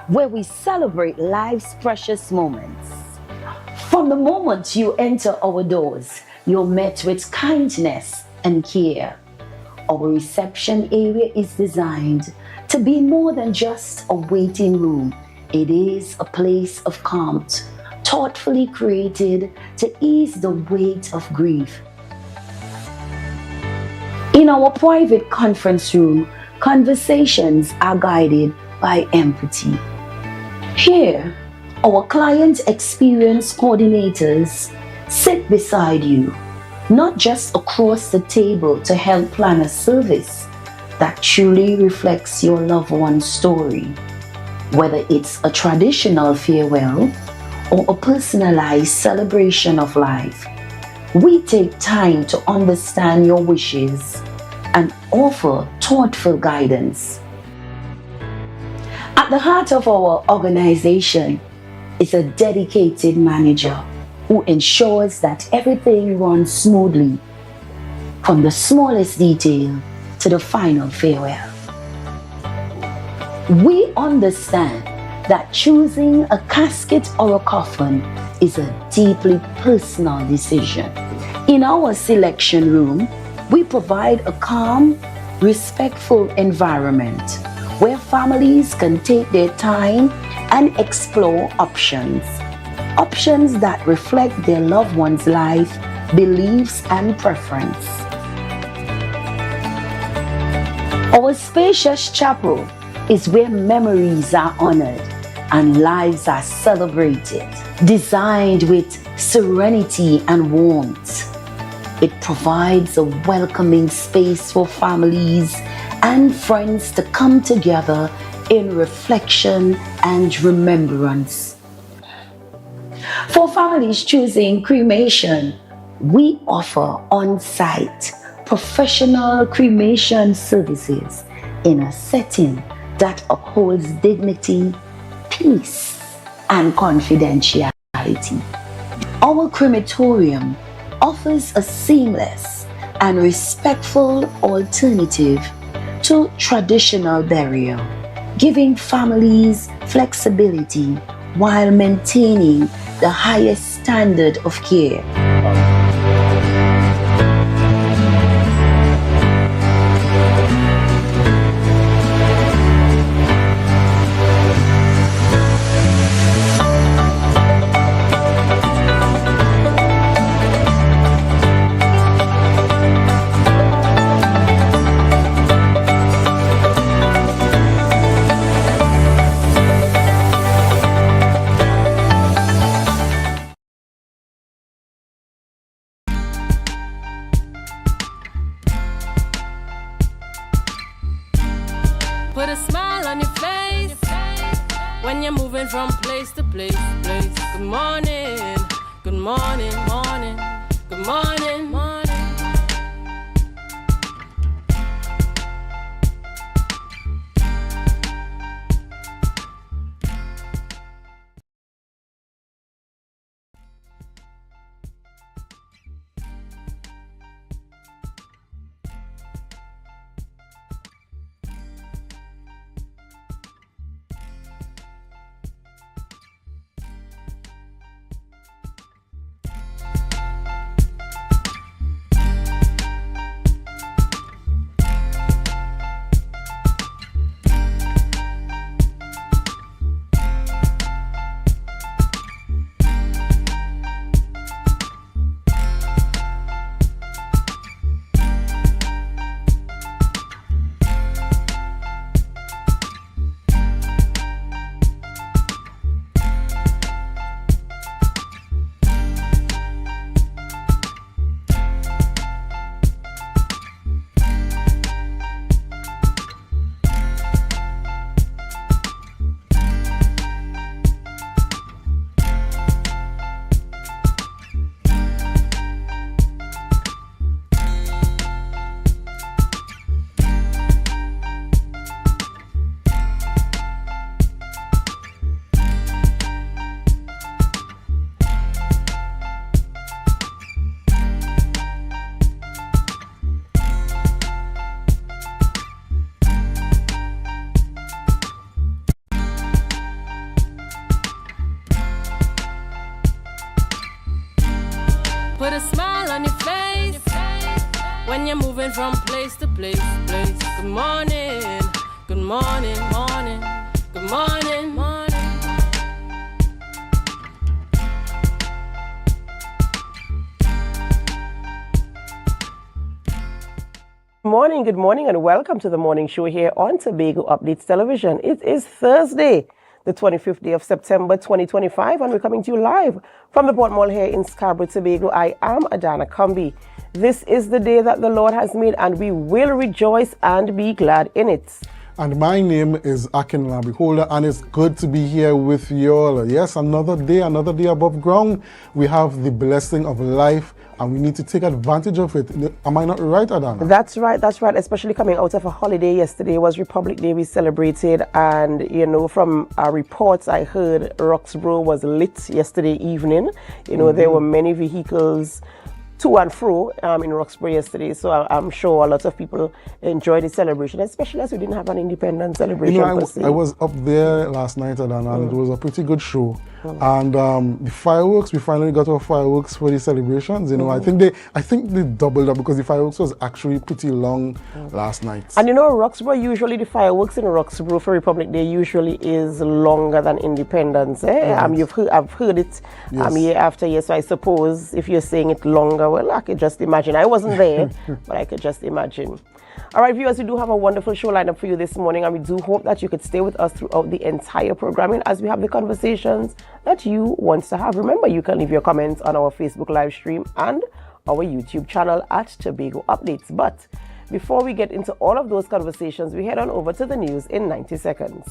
where we celebrate life's precious moments. From the moment you enter our doors, you're met with kindness and care. Our reception area is designed to be more than just a waiting room. It is a place of calm, thoughtfully created to ease the weight of grief. In our private conference room, conversations are guided by empathy. Here, our client experience coordinators sit beside you, not just across the table to help plan a service that truly reflects your loved one's story. Whether it's a traditional farewell or a personalized celebration of life, we take time to understand your wishes and offer thoughtful guidance. At the heart of our organization is a dedicated manager who ensures that everything runs smoothly, from the smallest detail to the final farewell. We understand that choosing a casket or a coffin is a deeply personal decision. In our selection room, we provide a calm, respectful environment where families can take their time and explore options that reflect their loved one's life, beliefs, and preference. Our spacious chapel is where memories are honored and lives are celebrated. Designed with serenity and warmth, it provides a welcoming space for families and friends to come together in reflection and remembrance. For families choosing cremation, we offer on-site professional cremation services in a setting that upholds dignity, peace, and confidentiality. Our crematorium offers a seamless and respectful alternative to traditional burial, giving families flexibility while maintaining the highest standard of care. Put a smile on your face when you're moving from place to place. Good morning, good morning, morning, good morning, morning. put a smile on your face. When you're moving from place to place. Good morning, good morning, morning, good morning, morning. Good morning, and welcome to the morning show here on Tobago Updates Television. It is Thursday, the 25th day of September 2025, and we're coming to you live from the Port Mall here in Scarborough, Tobago. I am Adana Kumbi. This is the day that the Lord has made, and we will rejoice and be glad in it. And my name is Akin Labiholder, and it's good to be here with you all. Yes, another day above ground. We have the blessing of life, and we need to take advantage of it. Am I not right, Adana? That's right, especially coming out of a holiday. Yesterday was Republic Day, we celebrated, and from our reports I heard Roxborough was lit yesterday evening. There were many vehicles to and fro in Roxborough yesterday, so I'm sure a lot of people enjoyed the celebration, especially as we didn't have an independence celebration. I was up there last night, Adana, and it was a pretty good show. And the fireworks, we finally got our fireworks for the celebrations. I think they doubled up because the fireworks was actually pretty long last night. And Roxborough, usually the fireworks in Roxborough for Republic Day usually is longer than Independence. Right. I've heard it year after year, so I suppose if you're saying it longer, well, I could just imagine. I wasn't there, but I could just imagine. All right, viewers, we do have a wonderful show lined up for you this morning, and we do hope that you could stay with us throughout the entire programming as we have the conversations that you want to have. Remember, you can leave your comments on our Facebook live stream and our YouTube channel at Tobago Updates. But before we get into all of those conversations, we head on over to the news in 90 seconds.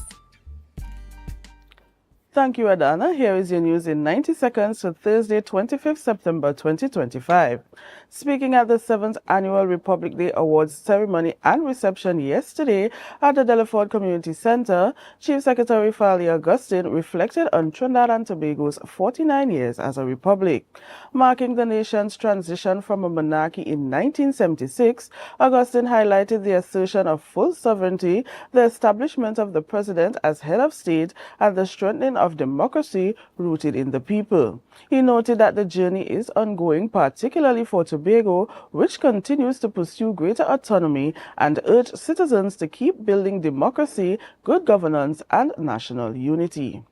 Thank you, Adana. Here is your news in 90 seconds for Thursday, 25th September 2025. Speaking at the 7th Annual Republic Day Awards ceremony and reception yesterday at the Delaford Community Center, Chief Secretary Fali Augustine reflected on Trinidad and Tobago's 49 years as a republic. Marking the nation's transition from a monarchy in 1976, Augustine highlighted the assertion of full sovereignty, the establishment of the president as head of state, and the strengthening of democracy rooted in the people. He noted that the journey is ongoing, particularly for Tobago, which continues to pursue greater autonomy, and urged citizens to keep building democracy, good governance, and national unity.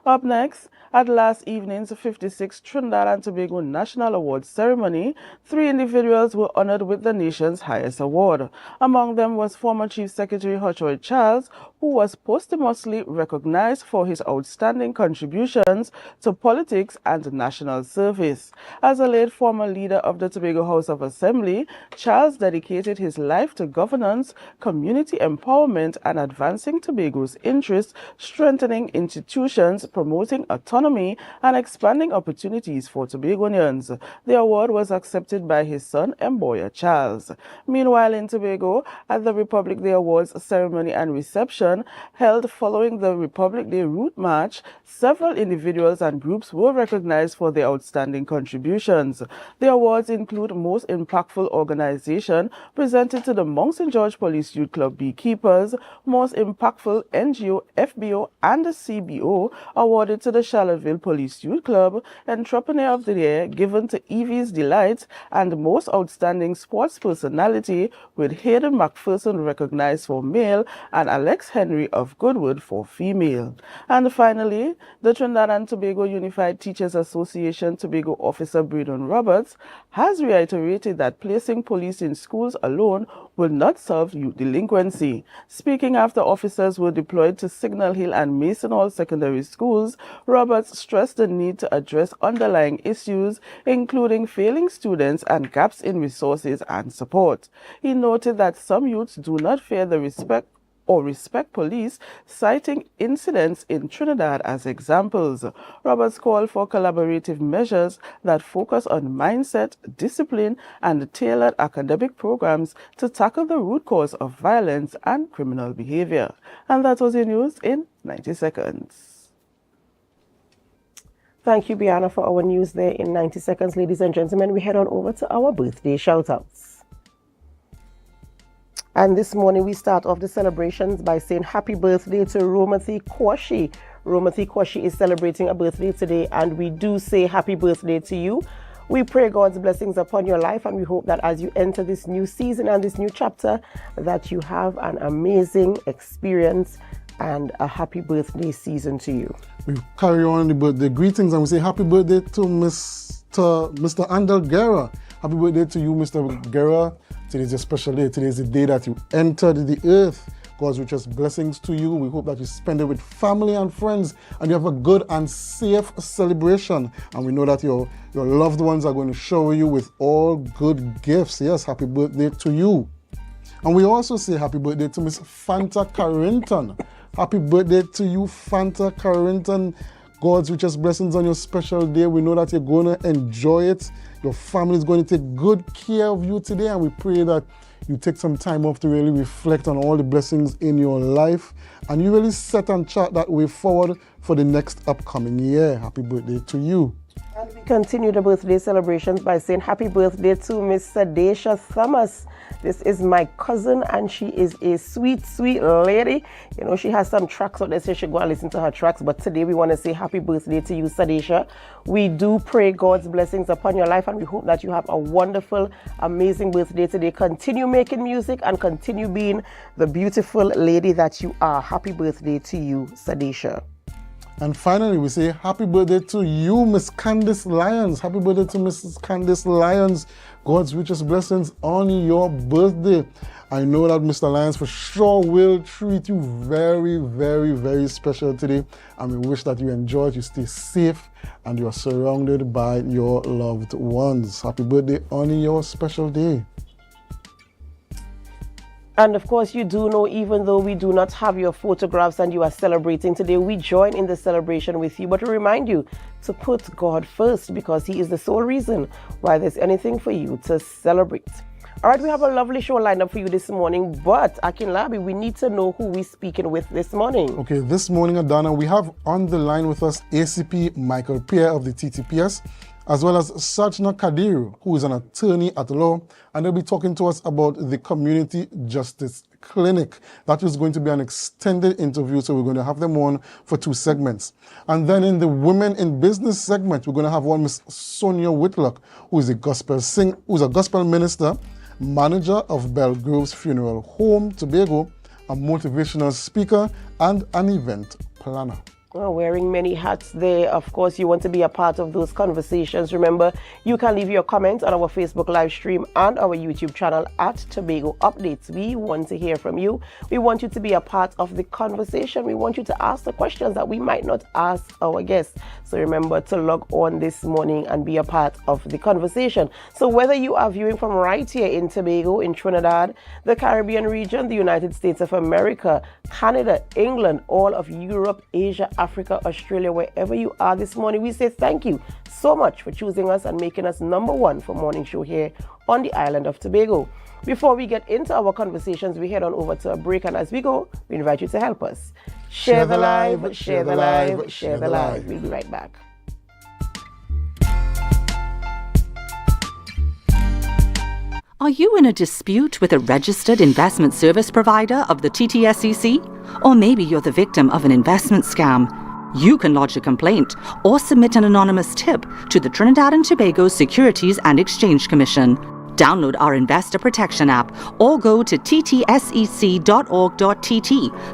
Up next, at last evening's 56th Trinidad and Tobago National Awards ceremony, 3 individuals were honored with the nation's highest award. Among them was former Chief Secretary Hochroyd Charles, who was posthumously recognized for his outstanding contributions to politics and national service. As a late former leader of the Tobago House of Assembly, Charles dedicated his life to governance, community empowerment, and advancing Tobago's interests, strengthening institutions, promoting autonomy, and expanding opportunities for Tobagonians. The award was accepted by his son, Mboya Charles. Meanwhile, in Tobago, at the Republic Day Awards ceremony and reception held following the Republic Day route march, several individuals and groups were recognized for their outstanding contributions. The awards include Most Impactful Organization, presented to the Mount St. George Police Youth Club Beekeepers, Most Impactful NGO, FBO, and the CBO, awarded to the Charlottesville Police Youth Club, Entrepreneur of the Year, given to Evie's Delight, and Most Outstanding Sports Personality, with Hayden McPherson recognized for male and Alex Henry of Goodwood for female. And finally, the Trinidad and Tobago Unified Teachers Association Tobago officer Braden Roberts has reiterated that placing police in schools alone will not solve youth delinquency. Speaking after officers were deployed to Signal Hill and Mason Hall secondary schools, Roberts stressed the need to address underlying issues, including failing students and gaps in resources and support. He noted that some youths do not fear the respect police, citing incidents in Trinidad as examples. Roberts called for collaborative measures that focus on mindset, discipline, and tailored academic programs to tackle the root cause of violence and criminal behavior. And that was your news in 90 seconds. Thank you, Biana, for our news there in 90 seconds. Ladies and gentlemen, we head on over to our birthday shout-outs. And this morning we start off the celebrations by saying happy birthday to Romathy Kwashi. Romathy Kwashi is celebrating a birthday today, and we do say happy birthday to you. We pray God's blessings upon your life, and we hope that as you enter this new season and this new chapter, that you have an amazing experience and a happy birthday season to you. We carry on the birthday greetings and we say happy birthday to Mr. Andel Guerra. Happy birthday to you, Mr. Guerra. Today is a special day. Today is the day that you entered the earth. God's richest blessings to you. We hope that you spend it with family and friends and you have a good and safe celebration. And we know that your loved ones are going to shower you with all good gifts. Yes, happy birthday to you. And we also say happy birthday to Miss Fanta Carrington. Happy birthday to you, Fanta Carrington. God's richest blessings on your special day. We know that you're going to enjoy it. Your family is going to take good care of you today, and we pray that you take some time off to really reflect on all the blessings in your life, and you really set and chart that way forward for the next upcoming year. Happy birthday to you. And we continue the birthday celebrations by saying happy birthday to Miss Sadesha Thomas. This is my cousin, and she is a sweet, sweet lady. You know, she has some tracks out there, so you should go and listen to her tracks. But today we want to say happy birthday to you, Sadesha. We do pray God's blessings upon your life, and we hope that you have a wonderful, amazing birthday today. Continue making music and continue being the beautiful lady that you are. Happy birthday to you, Sadesha. And finally, we say happy birthday to you, Miss Candice Lyons. Happy birthday to Mrs. Candice Lyons. God's richest blessings on your birthday. I know that Mr. Lyons for sure will treat you very, very, very special today. And we wish that you enjoy it, you stay safe, and you are surrounded by your loved ones. Happy birthday on your special day. And of course, you do know, even though we do not have your photographs and you are celebrating today, we join in the celebration with you. But to remind you to put God first, because He is the sole reason why there's anything for you to celebrate. All right, we have a lovely show lined up for you this morning, but Akinlabi, we need to know who we're speaking with this morning. Okay, this morning, Adana, we have on the line with us ACP Michael Pierre of the TTPS, as well as Sajna Kadiru, who is an attorney at law, and they'll be talking to us about the Community Justice Clinic. That is going to be an extended interview, so we're going to have them on for 2 segments. And then in the Women in Business segment, we're going to have one Miss Sonia Whitlock, who is a gospel minister, manager of Belgrove's Funeral Home, Tobago, a motivational speaker, and an event planner. Well, wearing many hats there. Of course, you want to be a part of those conversations. Remember, you can leave your comments on our Facebook live stream and our YouTube channel at Tobago Updates. We want to hear from you. We want you to be a part of the conversation. We want you to ask the questions that we might not ask our guests. So remember to log on this morning and be a part of the conversation. So whether you are viewing from right here in Tobago, in Trinidad, the Caribbean region, the United States of America, Canada, England, all of Europe, Asia, Africa, Australia, wherever you are this morning, we say thank you so much for choosing us and making us #1 for morning show here on the island of Tobago. Before we get into our conversations, we head on over to a break, and as we go, we invite you to help us. Share the live, share the live, share the live. We'll be right back. Are you in a dispute with a registered investment service provider of the TTSEC? Or maybe you're the victim of an investment scam? You can lodge a complaint or submit an anonymous tip to the Trinidad and Tobago Securities and Exchange Commission. Download our Investor Protection app or go to ttsec.org.tt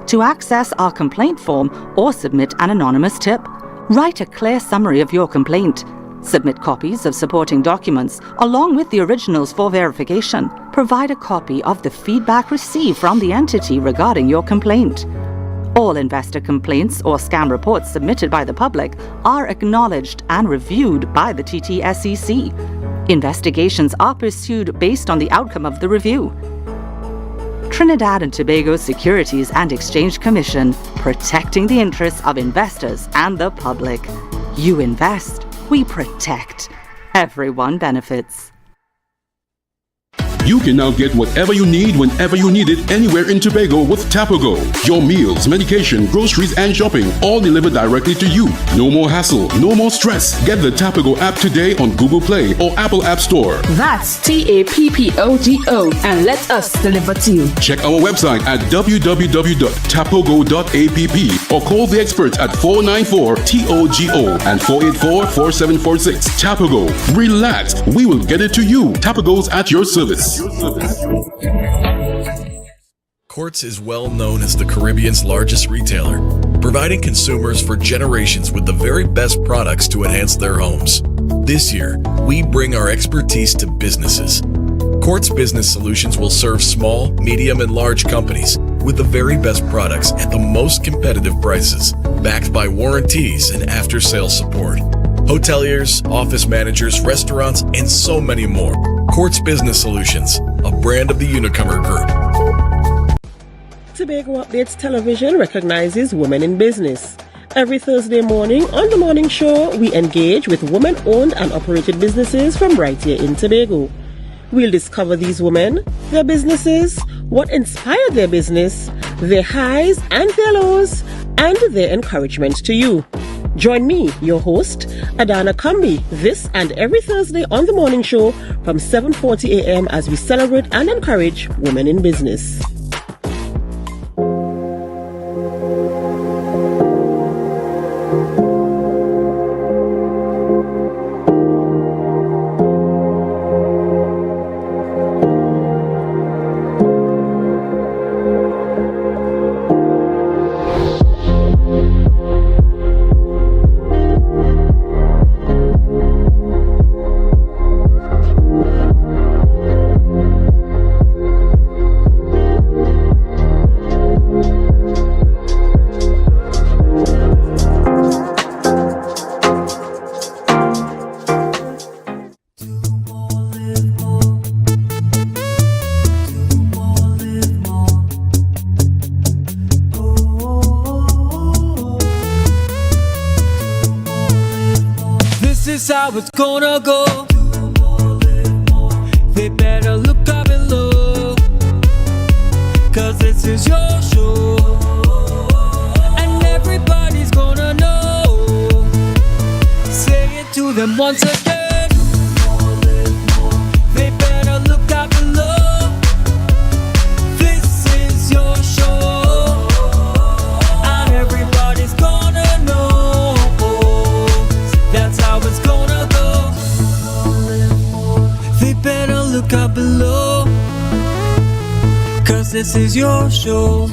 to access our complaint form or submit an anonymous tip. Write a clear summary of your complaint. Submit copies of supporting documents along with the originals for verification. Provide a copy of the feedback received from the entity regarding your complaint. All investor complaints or scam reports submitted by the public are acknowledged and reviewed by the TTSEC. Investigations are pursued based on the outcome of the review. Trinidad and Tobago Securities and Exchange Commission, protecting the interests of investors and the public. You invest, we protect. Everyone benefits. You can now get whatever you need whenever you need it anywhere in Tobago with Tobago. Your meals, medication, groceries, and shopping all delivered directly to you. No more hassle, no more stress. Get the Tobago app today on Google Play or Apple App Store. That's TAPPOGO and let us deliver to you. Check our website at www.tapogo.app or call the experts at 494-TOGO and 484-4746. Tobago. Relax. We will get it to you. Tobago's at your service. Quartz is well known as the Caribbean's largest retailer, providing consumers for generations with the very best products to enhance their homes. This year, we bring our expertise to businesses. Quartz Business Solutions will serve small, medium, and large companies with the very best products at the most competitive prices, backed by warranties and after-sales support. Hoteliers, office managers, restaurants, and so many more. Quartz Business Solutions, a brand of the Unicomer Group. Tobago Updates Television recognizes women in business. Every Thursday morning on The Morning Show, we engage with women-owned and operated businesses from right here in Tobago. We'll discover these women, their businesses, what inspired their business, their highs and their lows, and their encouragement to you. Join me, your host, Adana Kambi, this and every Thursday on The Morning Show from 7:40 a.m. as we celebrate and encourage women in business. How it's gonna go. They better look up below, 'cause this is your show, and everybody's gonna know. Say it to them once again. They better look up below. This is your show, and everybody's gonna know. That's how it's gonna go. They better look up below, 'cause this is your show.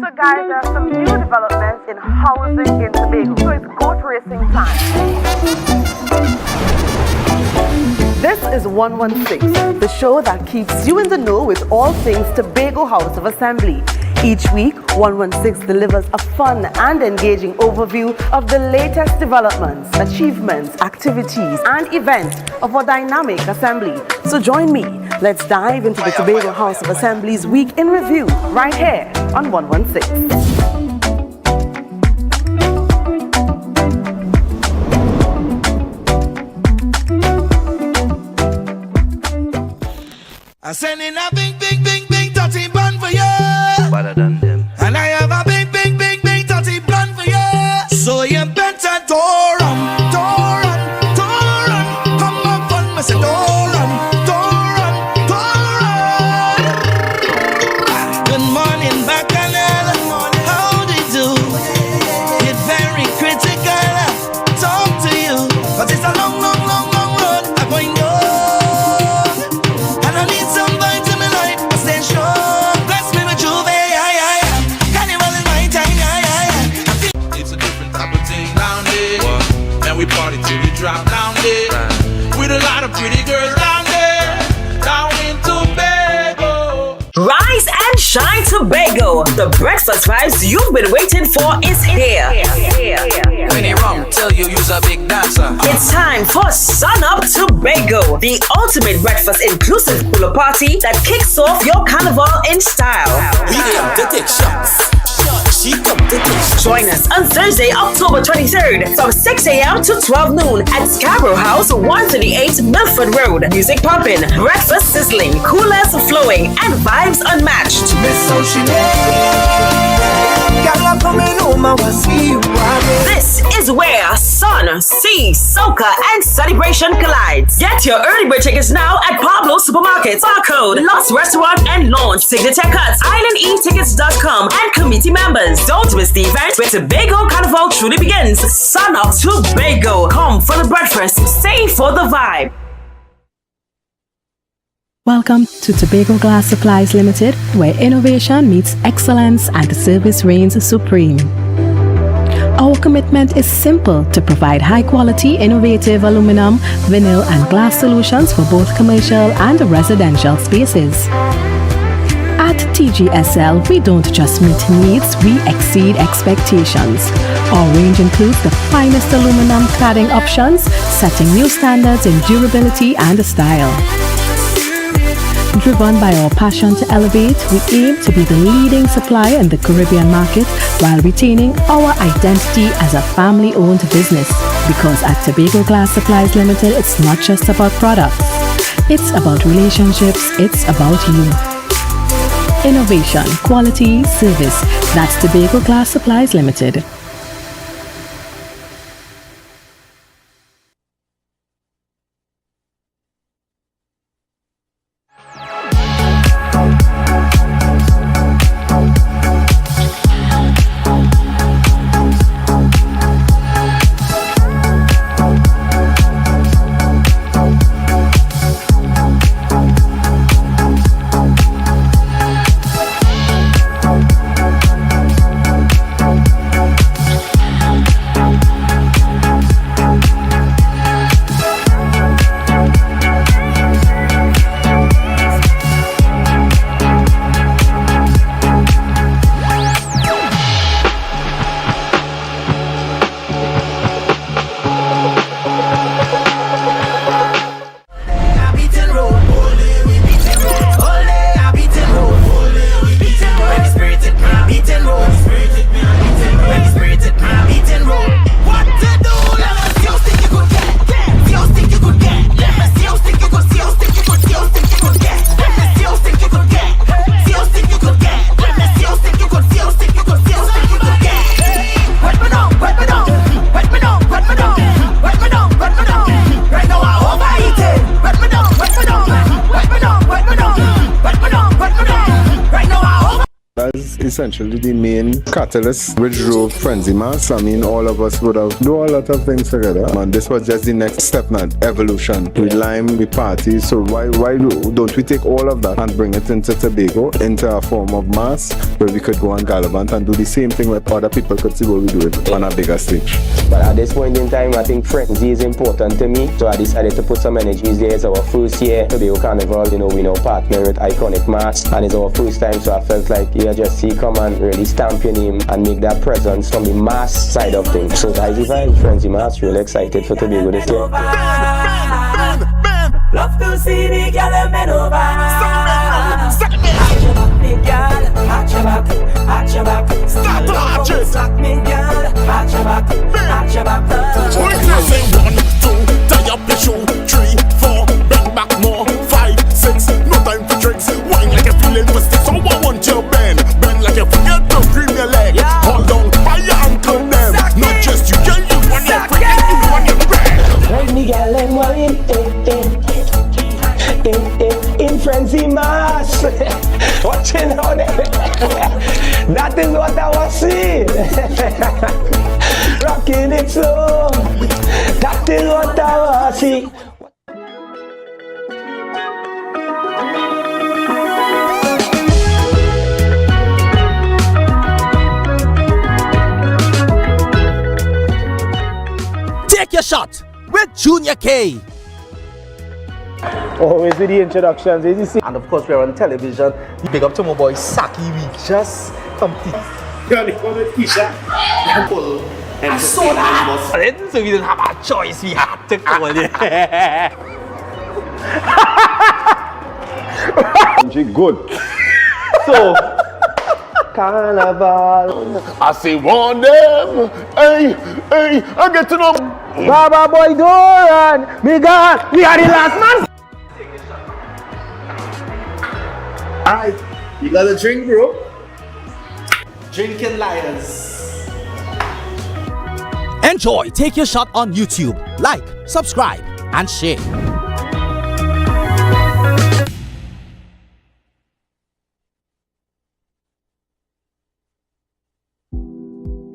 So guys, there are some new developments in housing in Tobago. So it's goat racing time. This is 116, the show that keeps you in the know with all things Tobago House of Assembly. Each week, 116 delivers a fun and engaging overview of the latest developments, achievements, activities, and events of our dynamic assembly. So join me. Let's dive into the Tobago House of Assembly's Week in Review right here on 116. I send in a big, big, big, big dirty bun for you. Better than them. And I have a big, big, big, big dirty plan for you. So you better don't run. Come up on me, say don't run. Good morning, Bacchanal. How do you do? Get very critical. Talk to you, but it's a long road. I'm going on. And I need somebody to my life. I stay strong. Bless me with Juve. Carnival is my time. It's a different type of thing down there. Man, we party till we drop down there. With a lot of pretty girls down there. Down in Tobago. Rise and shine, Tobago. The breakfast vibes you've been waiting for is here. When they wrong, tell you you's a big dancer. It's time for Sun Up Tobago, the ultimate breakfast inclusive pool party that kicks off your carnival in style. We come to take shots. She come to take shots. Join us on Thursday, October 23rd from 6 a.m. to 12 noon at Scarborough House, 138 Milford Road. Music pumping, breakfast sizzling, coolers flowing, and vibes unmatched. This is where sun, sea, soca, and celebration collides. Get your early bird tickets now at Pablo Supermarkets, Barcode, Lost Restaurant and Launch, Signature Cuts, IslandEtickets.com, and committee members. Don't miss the event where Tobago Carnival truly begins. Sun Up Tobago. Come for the breakfast, stay for the vibe. Welcome to Tobago Glass Supplies Limited, where innovation meets excellence and service reigns supreme. Our commitment is simple: to provide high-quality, innovative aluminum, vinyl, and glass solutions for both commercial and residential spaces. At TGSL, we don't just meet needs, we exceed expectations. Our range includes the finest aluminum cladding options, setting new standards in durability and style. Driven by our passion to elevate, we aim to be the leading supplier in the Caribbean market while retaining our identity as a family-owned business. Because at Tobago Glass Supplies Limited, it's not just about products. It's about relationships, it's about you. Innovation, quality, service. That's Tobago Glass Supplies Limited. essentially the main catalyst which drove Frenzy Mass. I mean, all of us would have do a lot of things together, and this was just the next step now, evolution. With Lime, with parties, so why don't we take all of that and bring it into Tobago, into a form of mass, where we could go on Gallivant and do the same thing where other people could see what we do it on a bigger stage. But at this point in time, I think Frenzy is important to me, so I decided to put some energies there. It's our first year, Tobago Carnival, you know, we now partner with Iconic Mass, and it's our first time, so I felt like, yeah, just see, come and really stamp your name and make that presence from the mass side of things. So guys, if I Frenzy Mass, really excited for Tobago this year. Love to see the girl bend over. Arch your back, me girl. Arch your back, arch your back. Stop arching. Slack me girl. Arch your back, arch your back. Say 1, 2, tie up your shoe. 3, 4, bend back more. 5, 6, no time for tricks. Wine like you're feeling for sticks. So I want you bend like you forget to cream your leg. Hold on by your ankle them. Not just you, girl, you want your friend and you want your friend. Ride me girl and wine, in Frenzy Mass. Watching how that is what I was seeing. Rocking it slow. That is what I was seeing. Take your shot with Junior K. Always with the introductions, as you see. And of course, we're on television. Big up to my boy Saki. We just complete. I saw that. So we didn't have a choice. We had to call it. Good. So, Carnival. I say warn them. Hey, I get to know. Baba boy Doran. Me God, we are the last man. Alright, you got a drink, bro? Drinking Liars. Enjoy Take Your Shot on YouTube. Like, subscribe, and share.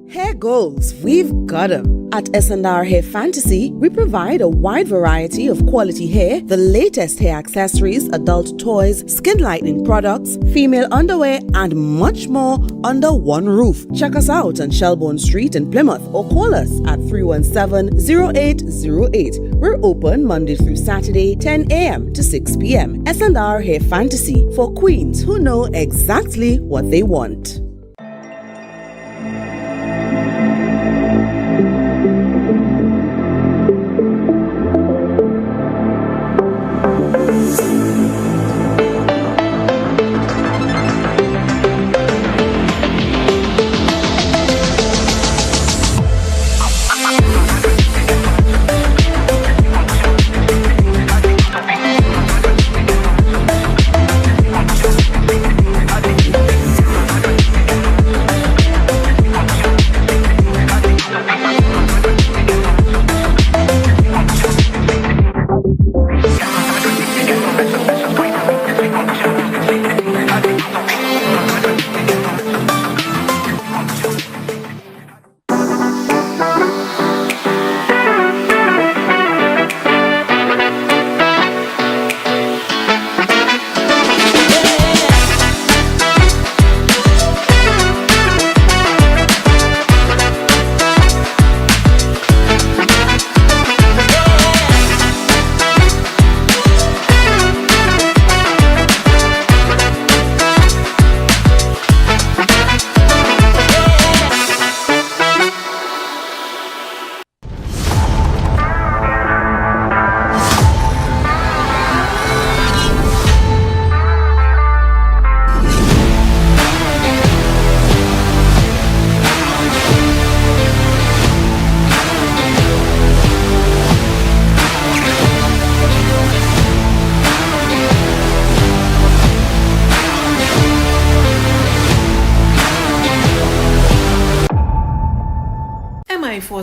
Hair goals, we've got them. At S&R Hair Fantasy, we provide a wide variety of quality hair, the latest hair accessories, adult toys, skin lightening products, female underwear, and much more under one roof. Check us out on Shelbourne Street in Plymouth or call us at 317-0808. We're open Monday through Saturday, 10 a.m. to 6 p.m. S&R Hair Fantasy for queens who know exactly what they want.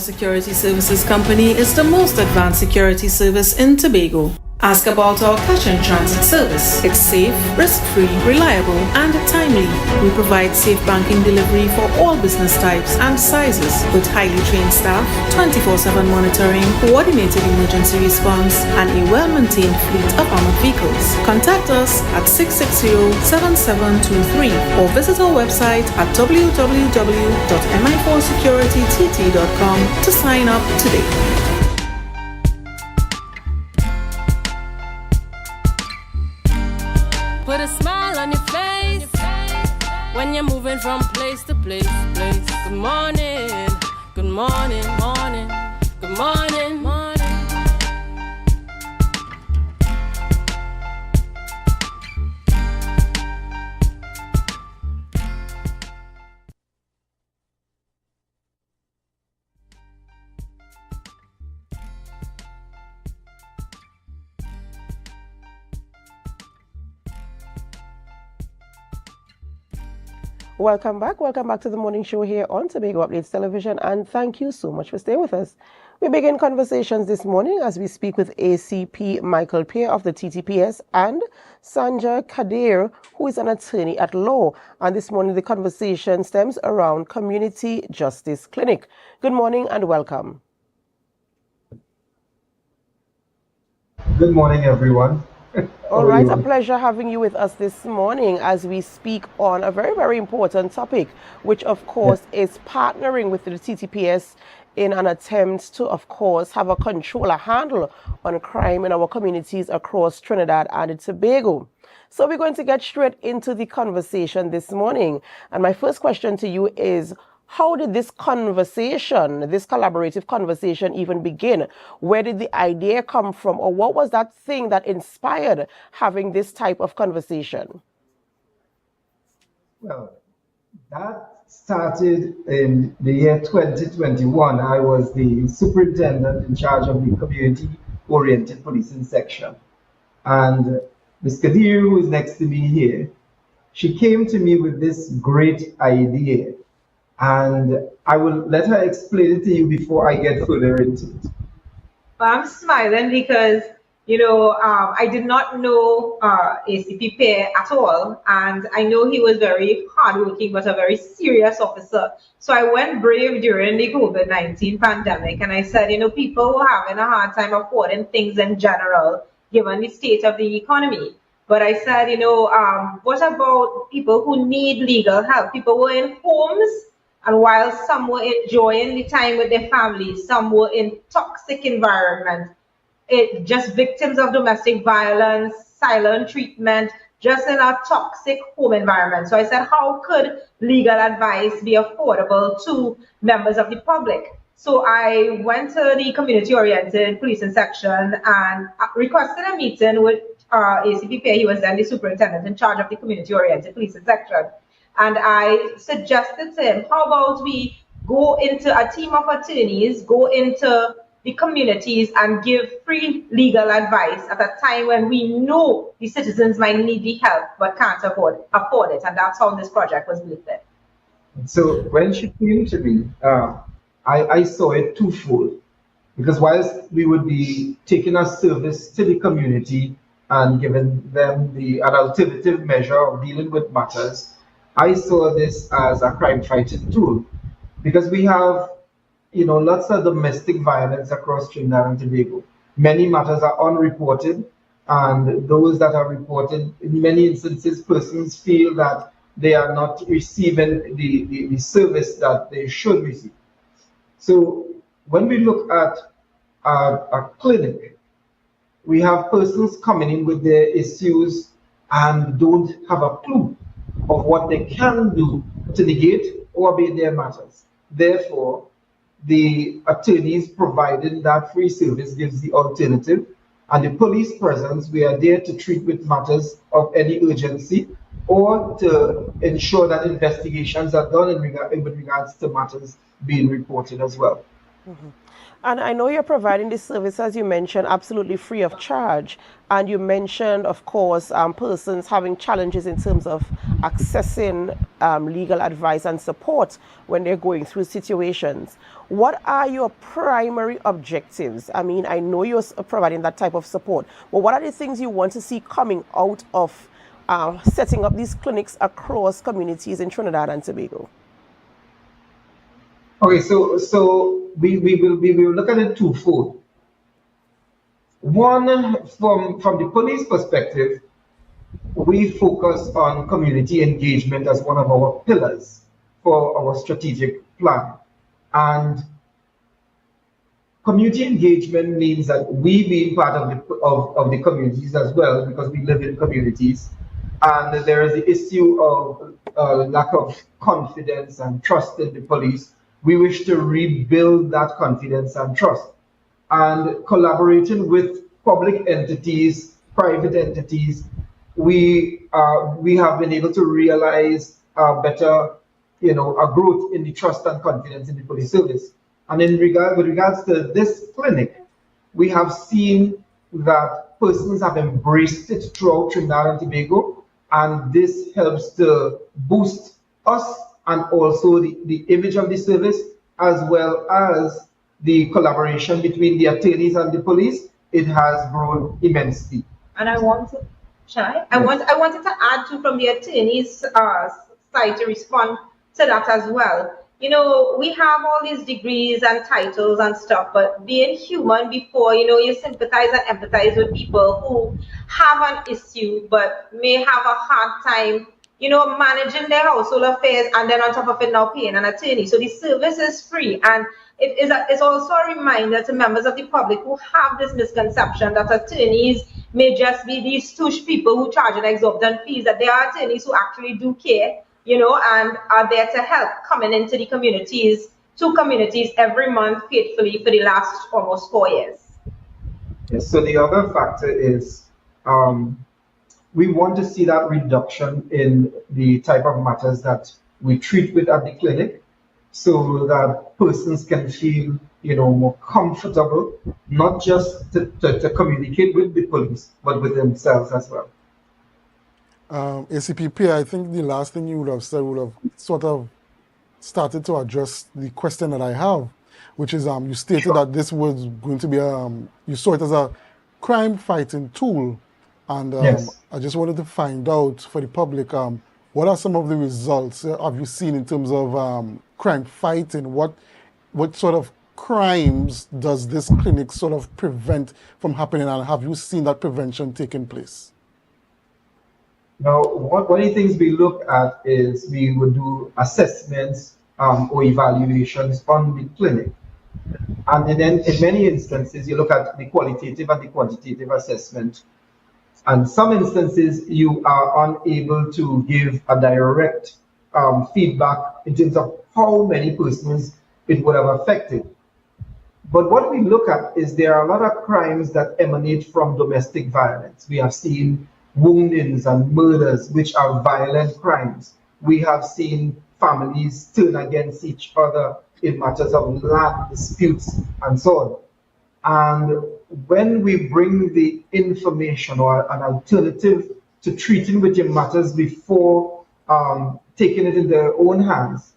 Security Services Company is the most advanced security service in Tobago. Ask about our cash and transit service. It's safe, risk-free, reliable, and timely. We provide safe banking delivery for all business types and sizes with highly trained staff, 24/7 monitoring, coordinated emergency response, and a well-maintained fleet of armored vehicles. Contact us at 660-7723 or visit our website at www.mi4securitytt.com to sign up today. Put a smile on your face when you're moving from place to place. Good morning, good morning, morning, good morning, morning. Welcome back to the morning show here on Tobago Updates Television, and thank you so much for staying with us. We begin conversations this morning as we speak with ACP Michael Peer of the TTPS and Sanja Kadir, who is an attorney at law. And this morning the conversation stems around Community Justice Clinic. Good morning and welcome. Good morning, everyone. All right, a pleasure having you with us this morning as we speak on a very, very important topic, which of course is partnering with the TTPS in an attempt to, of course, have a handle on crime in our communities across Trinidad and Tobago. So we're going to get straight into the conversation this morning. And my first question to you is, how did this collaborative conversation even begin? Where did the idea come from? Or what was that thing that inspired having this type of conversation? Well, that started in the year 2021. I was the superintendent in charge of the community-oriented policing section. And Ms. Kadir, who is next to me here, she came to me with this great idea. And I will let her explain it to you before I get further into it. I'm smiling because, I did not know ACP Peer at all. And I know he was very hardworking, but a very serious officer. So I went brave during the COVID-19 pandemic. And I said, people were having a hard time affording things in general, given the state of the economy. But I said, what about people who need legal help? People who are in homes. And while some were enjoying the time with their families, some were in toxic environments, just victims of domestic violence, silent treatment, just in a toxic home environment. So I said, how could legal advice be affordable to members of the public? So I went to the community-oriented policing section and requested a meeting with ACP Peer. He was then the superintendent in charge of the community-oriented policing section. And I suggested to him, how about we go into a team of attorneys, go into the communities and give free legal advice at a time when we know the citizens might need the help but can't afford it. And that's how this project was built. So when she came to me, I saw it twofold. Because whilst we would be taking a service to the community and giving them an alternative measure of dealing with matters, I saw this as a crime fighting tool, because we have, lots of domestic violence across Trinidad and Tobago. Many matters are unreported, and those that are reported, in many instances, persons feel that they are not receiving the service that they should receive. So when we look at a clinic, we have persons coming in with their issues and don't have a clue of what they can do to negate or abate their matters. Therefore, the attorneys providing that free service gives the alternative, and the police presence, we are there to treat with matters of any urgency or to ensure that investigations are done with regards to matters being reported as well. And I know you're providing this service, as you mentioned, absolutely free of charge. And you mentioned, of course, persons having challenges in terms of accessing legal advice and support when they're going through situations. What are your primary objectives? I mean, I know you're providing that type of support, but what are the things you want to see coming out of setting up these clinics across communities in Trinidad and Tobago? Okay, so we will look at it twofold. One, from the police perspective, we focus on community engagement as one of our pillars for our strategic plan. And community engagement means that we being part of the communities as well, because we live in communities, and there is the issue of lack of confidence and trust in the police. We wish to rebuild that confidence and trust, and collaborating with public entities, private entities, we have been able to realize better, a growth in the trust and confidence in the police service. And with regards to this clinic, we have seen that persons have embraced it throughout Trinidad and Tobago, and this helps to boost us and also the image of the service, as well as the collaboration between the attorneys and the police. It has grown immensely. And I wanted to add to from the attorneys' side to respond to that as well. We have all these degrees and titles and stuff, but being human before, you sympathize and empathize with people who have an issue but may have a hard time, managing their household affairs, and then on top of it now paying an attorney. So the service is free, and it's also a reminder to members of the public who have this misconception that attorneys may just be these tush people who charge an exorbitant fees, that there are attorneys who actually do care, and are there to help, coming into the communities, two communities every month faithfully for the last almost 4 years. Yes, so the other factor is we want to see that reduction in the type of matters that we treat with at the clinic, so that persons can feel, more comfortable, not just to communicate with the police, but with themselves as well. ACPP, I think the last thing you would have said would have sort of started to address the question that I have, which is you stated that this was going to be you saw it as a crime fighting tool, and yes. I just wanted to find out for the public what are some of the results have you seen in terms of crime fighting? What sort of crimes does this clinic sort of prevent from happening, and have you seen that prevention taking place? Now, one of the things we look at is we would do assessments or evaluations on the clinic. And then in many instances, you look at the qualitative and the quantitative assessment. And some instances, you are unable to give a direct feedback in terms of how many persons it would have affected. But what we look at is there are a lot of crimes that emanate from domestic violence. We have seen woundings and murders, which are violent crimes. We have seen families turn against each other in matters of land disputes and so on. And when we bring the information or an alternative to treating with your matters before taking it in their own hands,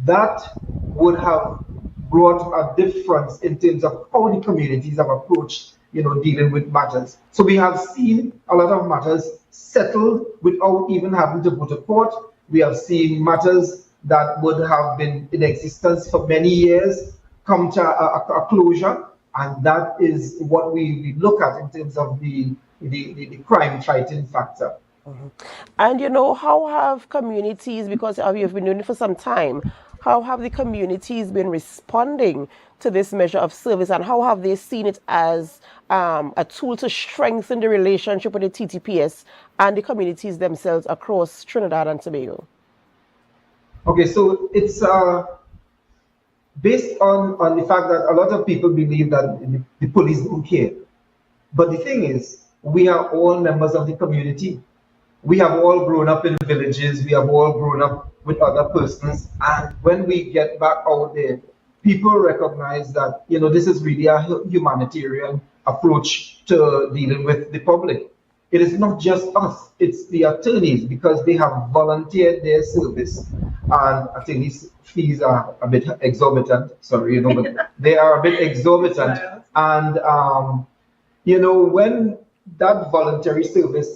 that would have brought a difference in terms of how the communities have approached dealing with matters. So we have seen a lot of matters settled without even having to go to court. We have seen matters that would have been in existence for many years come to a closure, and that is what we look at in terms of the crime fighting factor. And how have communities, because you've been doing it for some time, how have the communities been responding to this measure of service, and how have they seen it as a tool to strengthen the relationship with the TTPS and the communities themselves across Trinidad and Tobago? Okay, so it's based on the fact that a lot of people believe that the police don't care. But the thing is, we are all members of the community. We have all grown up in villages. We have all grown up with other persons. And when we get back out there, people recognize that, this is really a humanitarian approach to dealing with the public. It is not just us, it's the attorneys, because they have volunteered their service, and attorneys' fees are a bit exorbitant, sorry, but they are a bit exorbitant. And, when that voluntary service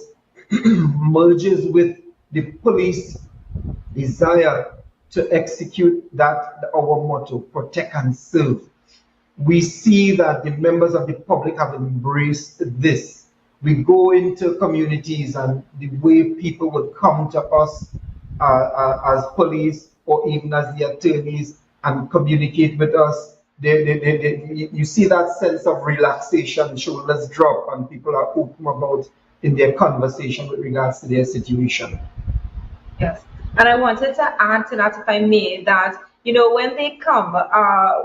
merges with the police desire to execute our motto, protect and serve, we see that the members of the public have embraced this. We go into communities, and the way people would come to us as police or even as the attorneys and communicate with us, you see that sense of relaxation, shoulders drop, and people are open about in their conversation with regards to their situation. Yes, and I wanted to add to that, if I may, that when they come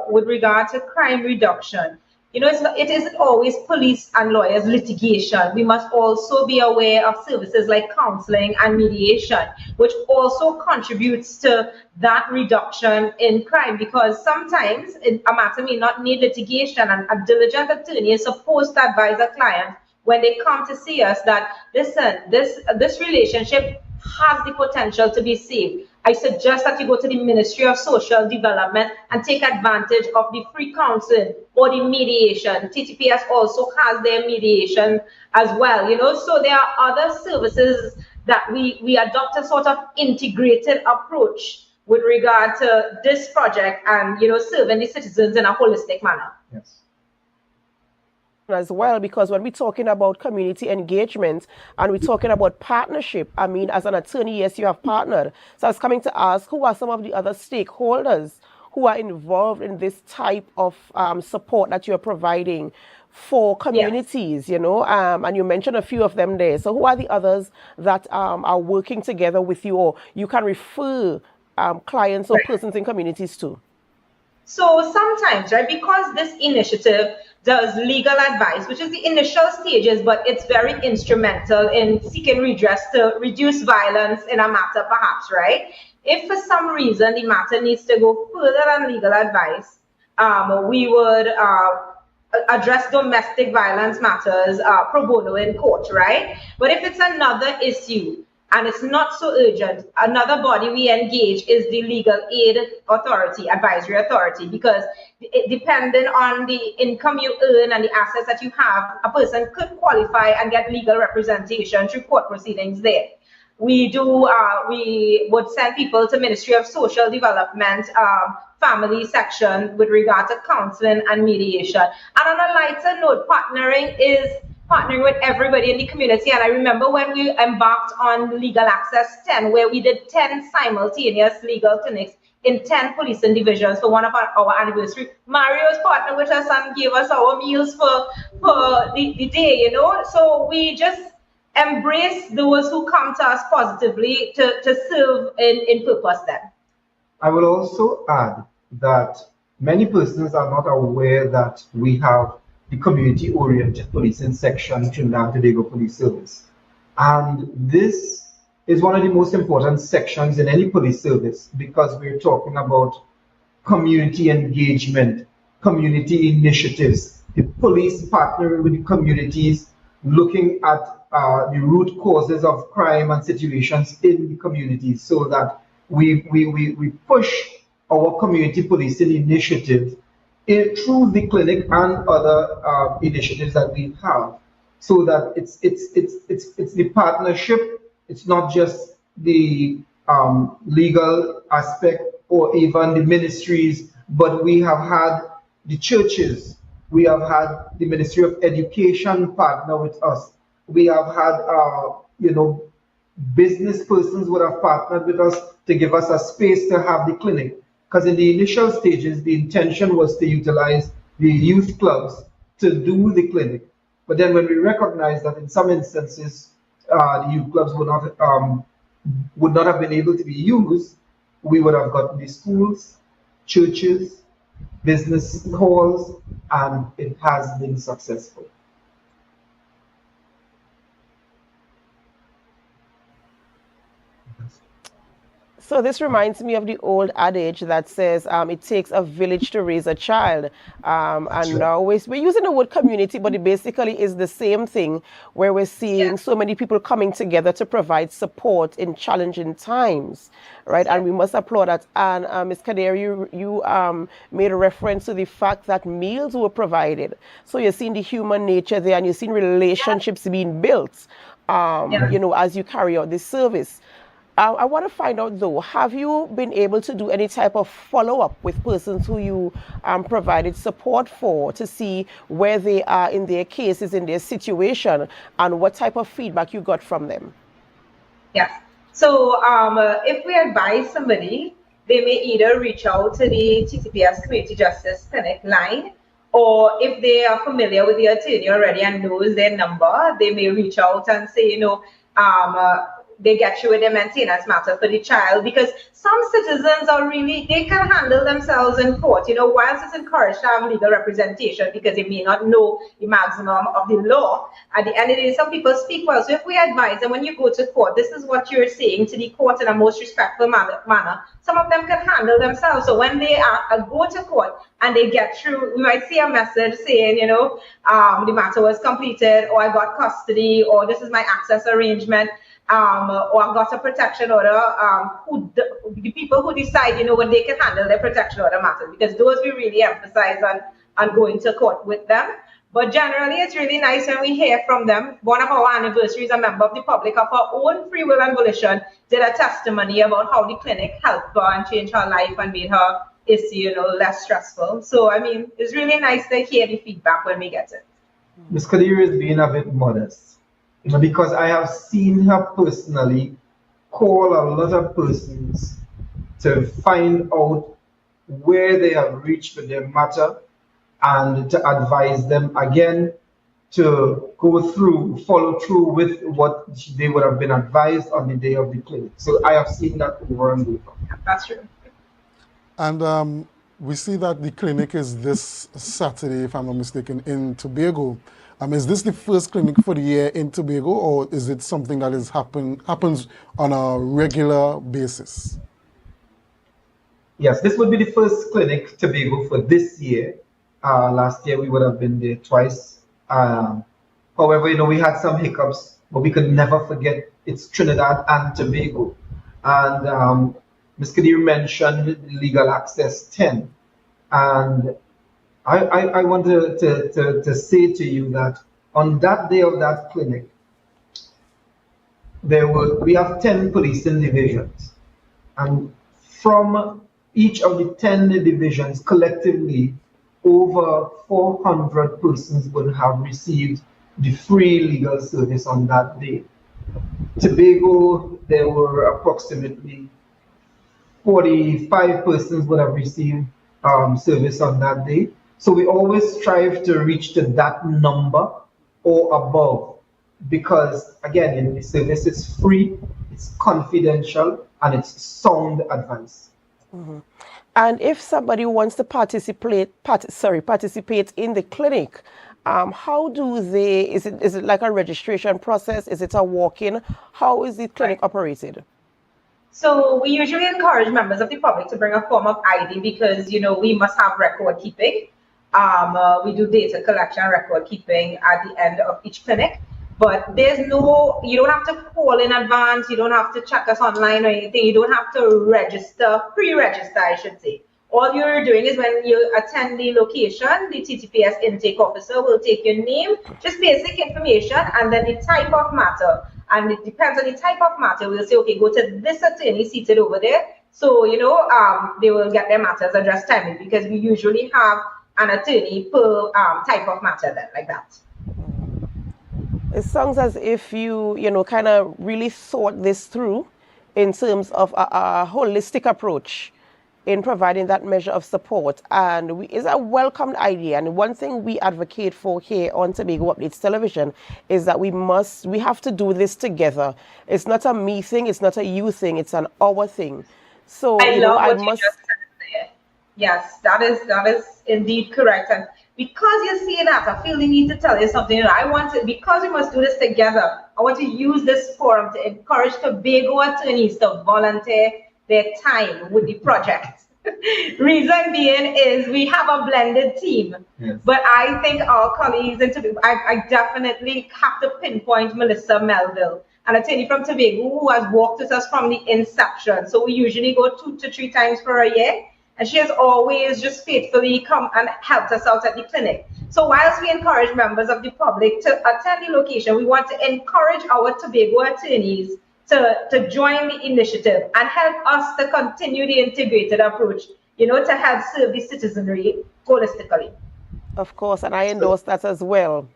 with regard to crime reduction, it isn't always police and lawyers litigation. We must also be aware of services like counseling and mediation, which also contributes to that reduction in crime, because sometimes a matter may not need litigation, and a diligent attorney is supposed to advise a client when they come to see us that, listen, this relationship has the potential to be saved. I suggest that you go to the Ministry of Social Development and take advantage of the free counseling or the mediation. TTPS also has their mediation as well, so there are other services that we adopt a sort of integrated approach with regard to this project and, serving the citizens in a holistic manner. Yes. As well, because when we're talking about community engagement and we're talking about partnership, I mean, as an attorney, yes, you have partnered. So I was coming to ask, who are some of the other stakeholders who are involved in this type of support that you're providing for communities, and you mentioned a few of them there. So who are the others that are working together with you, or you can refer clients or persons in communities to? So sometimes, right, because this initiative does legal advice, which is the initial stages, but it's very instrumental in seeking redress to reduce violence in a matter, perhaps, right? If for some reason the matter needs to go further than legal advice, we would address domestic violence matters pro bono in court, right? But if it's another issue, and it's not so urgent, another body we engage is the Legal Aid Authority, Advisory Authority, because depending on the income you earn and the assets that you have, a person could qualify and get legal representation through court proceedings there. We would send people to Ministry of Social Development, family section with regard to counseling and mediation. And on a lighter note, partnering with everybody in the community. And I remember when we embarked on Legal Access 10, where we did 10 simultaneous legal clinics in 10 policing divisions for one of our anniversary. Mario's partnered with us and gave us our meals for the day, So we just embrace those who come to us positively to serve in purpose then. I will also add that many persons are not aware that we have the community-oriented policing section in Trinidad and Tobago Police Service. And this is one of the most important sections in any police service, because we're talking about community engagement, community initiatives, the police partnering with the communities, looking at the root causes of crime and situations in the communities, so that we push our community policing initiative through the clinic and other initiatives that we have, so that it's the partnership. It's not just the legal aspect or even the ministries, but we have had the churches, we have had the Ministry of Education partner with us, we have had business persons would have partnered with us to give us a space to have the clinic. Because in the initial stages, the intention was to utilize the youth clubs to do the clinic. But then when we recognized that in some instances, the youth clubs would not have been able to be used, we would have gotten the schools, churches, business halls, and it has been successful. So this reminds me of the old adage that says it takes a village to raise a child. And now we're using the word community, but it basically is the same thing where we're seeing so many people coming together to provide support in challenging times, right? And we must applaud that. And Ms. Kader, you made a reference to the fact that meals were provided. So you're seeing the human nature there and you're seeing relationships being built, you know, as you carry out this service. I want to find out though, have you been able to do any type of follow-up with persons who you provided support for to see where they are in their cases, in their situation, and what type of feedback you got from them? Yes. So if we advise somebody, they may either reach out to the TTPS Community Justice Clinic line, or if they are familiar with the attorney already and knows their number, they may reach out and say, you know, they get you with a maintenance matter for the child, because some citizens are really, they can handle themselves in court. You know, whilst it's encouraged to have legal representation because they may not know the maximum of the law, at the end of the day, some people speak well. So if we advise them, when you go to court, this is what you're saying to the court in a most respectful manner, some of them can handle themselves. So when they go to court and they get through, we might see a message saying, you know, the matter was completed, or I got custody, or this is my access arrangement. Or I've got a protection order, the people who decide, you know, when they can handle their protection order matters, because those we really emphasize on going to court with them. But generally, it's really nice when we hear from them. One of our anniversaries, a member of the public of her own free will and volition did a testimony about how the clinic helped her and changed her life and made her issue, you know, less stressful. So, I mean, it's really nice to hear the feedback when we get it. Ms. Kadir is being a bit modest. You know, because I have seen her personally call a lot of persons to find out where they have reached with their matter and to advise them again to follow through with what they would have been advised on the day of the clinic. So I have seen that over and over. That's true. And we see that the clinic is this Saturday, if I'm not mistaken, in Tobago. Is this the first clinic for the year in Tobago, or is it something that happens on a regular basis? Yes, this would be the first clinic Tobago for this year. Last year we would have been there twice. However, you know, we had some hiccups, but we could never forget it's Trinidad and Tobago. And Ms. Kadir mentioned Legal Access 10. And I want to say to you that on that day of that clinic, we have 10 policing divisions. And from each of the 10 divisions collectively, over 400 persons would have received the free legal service on that day. Tobago, there were approximately 45 persons would have received service on that day. So we always strive to reach to that number or above, because again, the service is free, it's confidential, and it's sound advice. Mm-hmm. And if somebody wants to participate in the clinic, how do they? Is it like a registration process? Is it a walk-in? How is the clinic operated? So we usually encourage members of the public to bring a form of ID, because, you know, we must have record keeping. We do data collection, record keeping at the end of each clinic. But there's no, you don't have to call in advance, you don't have to check us online or anything, you don't have to register, pre-register I should say. All you're doing is when you attend the location, the TTPS intake officer will take your name, just basic information, and then the type of matter. And it depends on the type of matter. We'll say, okay, go to this attorney seated over there. So, you know, they will get their matters addressed timely, because we usually have an attorney per type of matter then, like that. It sounds as if you know, kind of really thought this through in terms of a holistic approach in providing that measure of support. And it's a welcomed idea. And one thing we advocate for here on Tobago Updates Television is that we have to do this together. It's not a me thing, it's not a you thing, it's an our thing. So I love what you just said there. Yes, that is indeed correct. And because you're seeing that, I feel the need to tell you something. Because we must do this together, I want to use this forum to encourage Tobago attorneys to volunteer their time with the project. Reason being is we have a blended team. Yes. But I think our colleagues in Tobago, I definitely have to pinpoint Melissa Melville, an attorney from Tobago who has worked with us from the inception. So we usually go 2 to 3 times for a year. And she has always just faithfully come and helped us out at the clinic. So whilst we encourage members of the public to attend the location, we want to encourage our Tobago attorneys to join the initiative and help us to continue the integrated approach, to help serve the citizenry holistically. Of course, and I endorse that as well.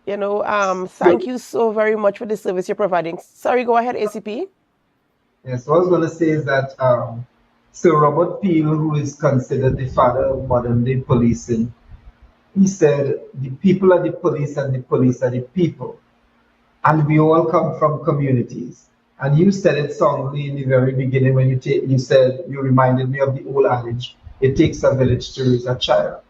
Thank you so very much for the service you're providing. Sorry, go ahead, ACP. Yes, what I was going to say is that Sir Robert Peel, who is considered the father of modern-day policing, he said, the people are the police and the police are the people. And we all come from communities. And you said it soundly in the very beginning when you reminded me of the old adage, it takes a village to raise a child.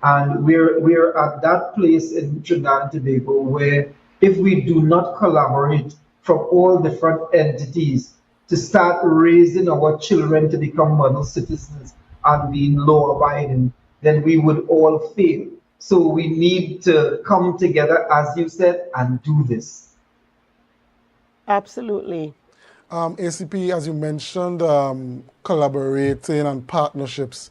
And we're at that place in Trinidad and Tobago where if we do not collaborate from all different entities to start raising our children to become model citizens and being law-abiding, then we would all fail. So we need to come together, as you said, and do this. Absolutely. ACP, as you mentioned, collaborating and partnerships,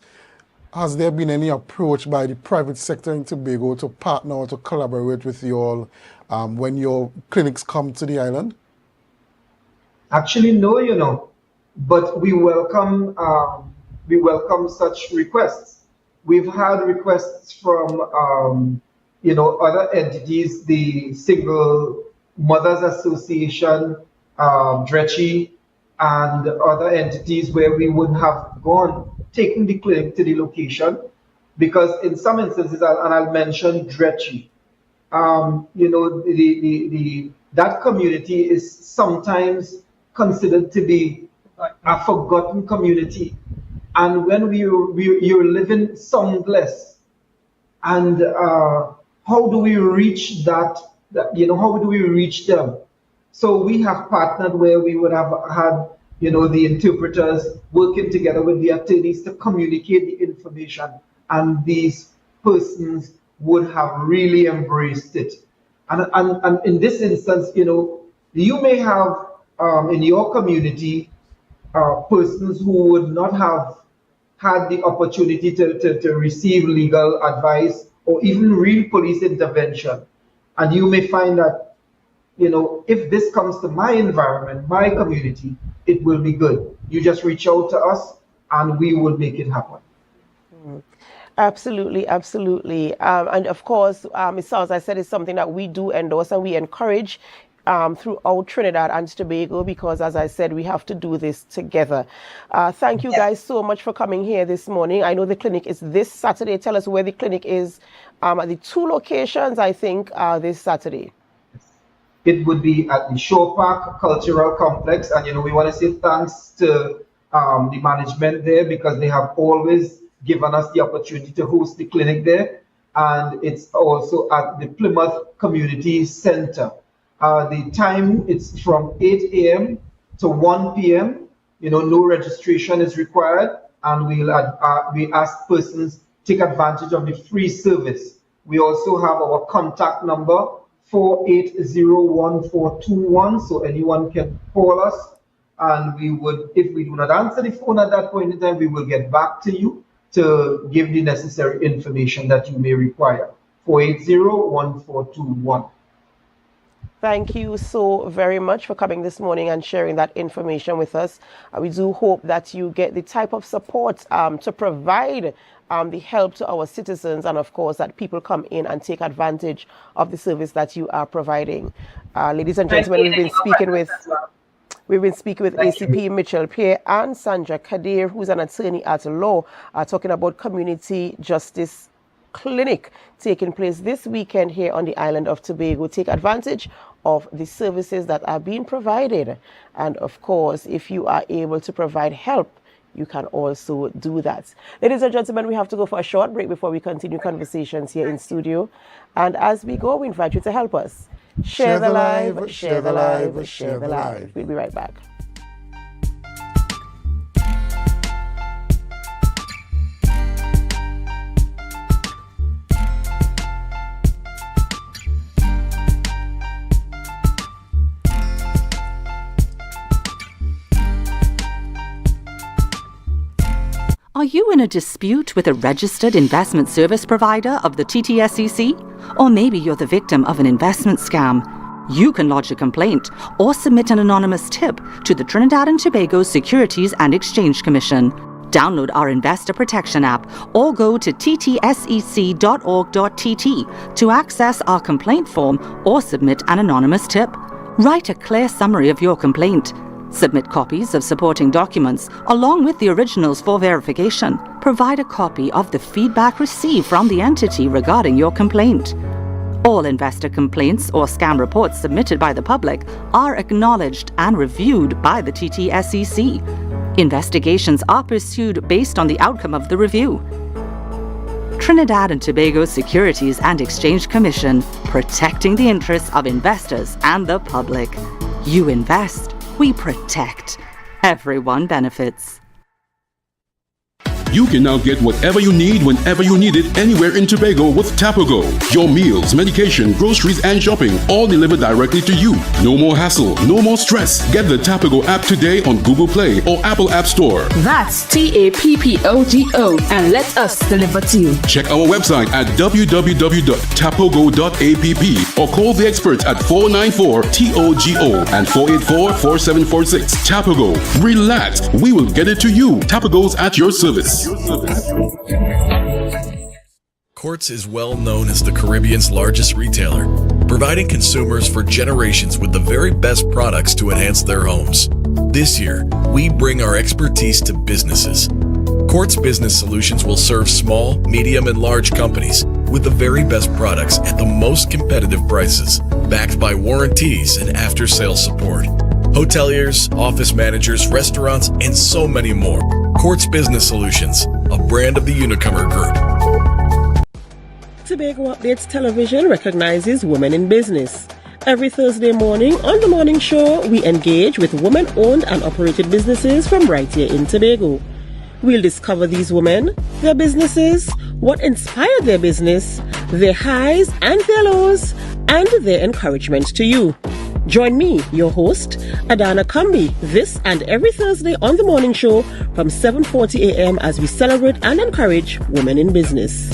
has there been any approach by the private sector in Tobago to partner or to collaborate with you all when your clinics come to the island? Actually, no, but we welcome such requests. We've had requests from other entities, the Single Mothers Association, Dretchy, and other entities where we would have taken the clinic to the location, because in some instances, and I'll mention Dretchy, that community is sometimes considered to be a forgotten community. And when you're living soundless, and how do we reach that? How do we reach them? So we have partnered where we would have had, the interpreters working together with the attorneys to communicate the information, and these persons would have really embraced it. And in this instance, you may have in your community persons who would not have had the opportunity to receive legal advice or even real police intervention. And you may find that, if this comes to my environment, my community, it will be good. You just reach out to us and we will make it happen. Absolutely, absolutely. And of course, Ms. Sals, I said it's something that we do endorse and we encourage throughout Trinidad and Tobago, because as I said, we have to do this together. Thank you guys so much for coming here this morning. I know the clinic is this Saturday. Tell us where the clinic is at the 2 locations, I think, this Saturday. It would be at the Shore Park Cultural Complex, and we want to say thanks to the management there, because they have always given us the opportunity to host the clinic there. And it's also at the Plymouth Community Center. The time, it's from 8 a.m. to 1 p.m. No registration is required, and we ask persons take advantage of the free service. We also have our contact number, 4801421, so anyone can call us, and we would, if we do not answer the phone at that point in time, we will get back to you to give the necessary information that you may require. 4801421. Thank you so very much for coming this morning and sharing that information with us. We do hope that you get the type of support to provide the help to our citizens, and of course that people come in and take advantage of the service that you are providing. Ladies and gentlemen, we've been speaking with ACP Mitchell Pierre and Sandra Kadir, who's an attorney at law, talking about community justice clinic taking place this weekend here on the island of Tobago. Take advantage of the services that are being provided, and of course, if you are able to provide help, you can also do that. Ladies and gentlemen, we have to go for a short break before we continue conversations here in studio. And as we go, we invite you to help us. Share the live, share the live, share the live. We'll be right back. Are you in a dispute with a registered investment service provider of the TTSEC? Or maybe you're the victim of an investment scam? You can lodge a complaint or submit an anonymous tip to the Trinidad and Tobago Securities and Exchange Commission. Download our Investor Protection app or go to ttsec.org.tt to access our complaint form or submit an anonymous tip. Write a clear summary of your complaint. Submit copies of supporting documents along with the originals for verification. Provide a copy of the feedback received from the entity regarding your complaint. All investor complaints or scam reports submitted by the public are acknowledged and reviewed by the TTSEC. Investigations are pursued based on the outcome of the review. Trinidad and Tobago Securities and Exchange Commission, protecting the interests of investors and the public. You invest, we protect. Everyone benefits. You can now get whatever you need whenever you need it anywhere in Tobago with Tobago. Your meals, medication, groceries, and shopping all delivered directly to you. No more hassle, no more stress. Get the Tobago app today on Google Play or Apple App Store. That's TAPPOGO and let us deliver to you. Check our website at www.tapogo.app or call the experts at 494-TOGO and 484-4746. Tobago. Relax. We will get it to you. Tobago's at your service. Quartz is well known as the Caribbean's largest retailer, providing consumers for generations with the very best products to enhance their homes. This year, we bring our expertise to businesses. Quartz Business Solutions will serve small, medium, and large companies with the very best products at the most competitive prices, backed by warranties and after-sales support. Hoteliers, office managers, restaurants, and so many more. Quartz Business Solutions, a brand of the Unicomer Group. Tobago Updates Television recognizes women in business. Every Thursday morning on The Morning Show, we engage with women-owned and operated businesses from right here in Tobago. We'll discover these women, their businesses, what inspired their business, their highs and their lows, and their encouragement to you. Join me, your host, Adana Kambi, this and every Thursday on The Morning Show from 7:40 a.m. as we celebrate and encourage women in business.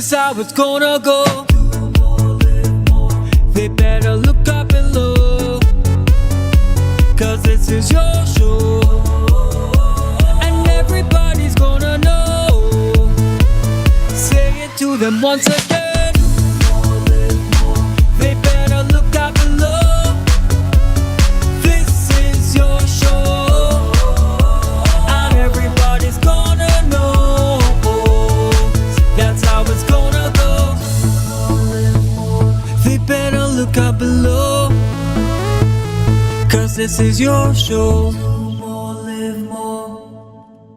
How it's gonna go. They better look up below, 'cause this is your show, and everybody's gonna know. Say it to them once again. They better look up below. This is your show, and everybody's gonna know. That's how it's gonna go. They better look up below, 'cause this is your show.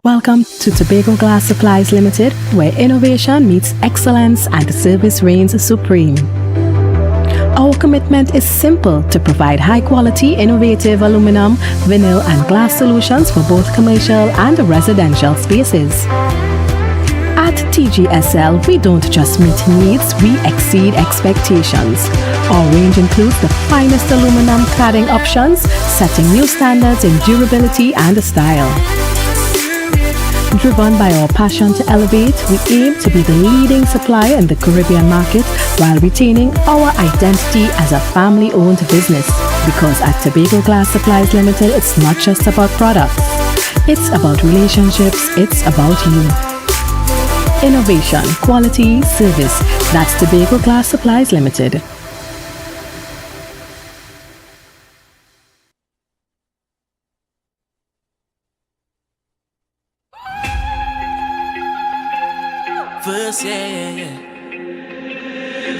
Welcome to Tobago Glass Supplies Limited, where innovation meets excellence and service reigns supreme. Our commitment is simple: to provide high-quality, innovative aluminum, vinyl, and glass solutions for both commercial and residential spaces. At TGSL, we don't just meet needs, we exceed expectations. Our range includes the finest aluminum cladding options, setting new standards in durability and style. Driven by our passion to elevate, we aim to be the leading supplier in the Caribbean market while retaining our identity as a family-owned business. Because at Tobago Glass Supplies Limited, it's not just about products. It's about relationships, it's about you. Innovation, quality, service. That's Tobago Glass Supplies Limited. mass, yeah.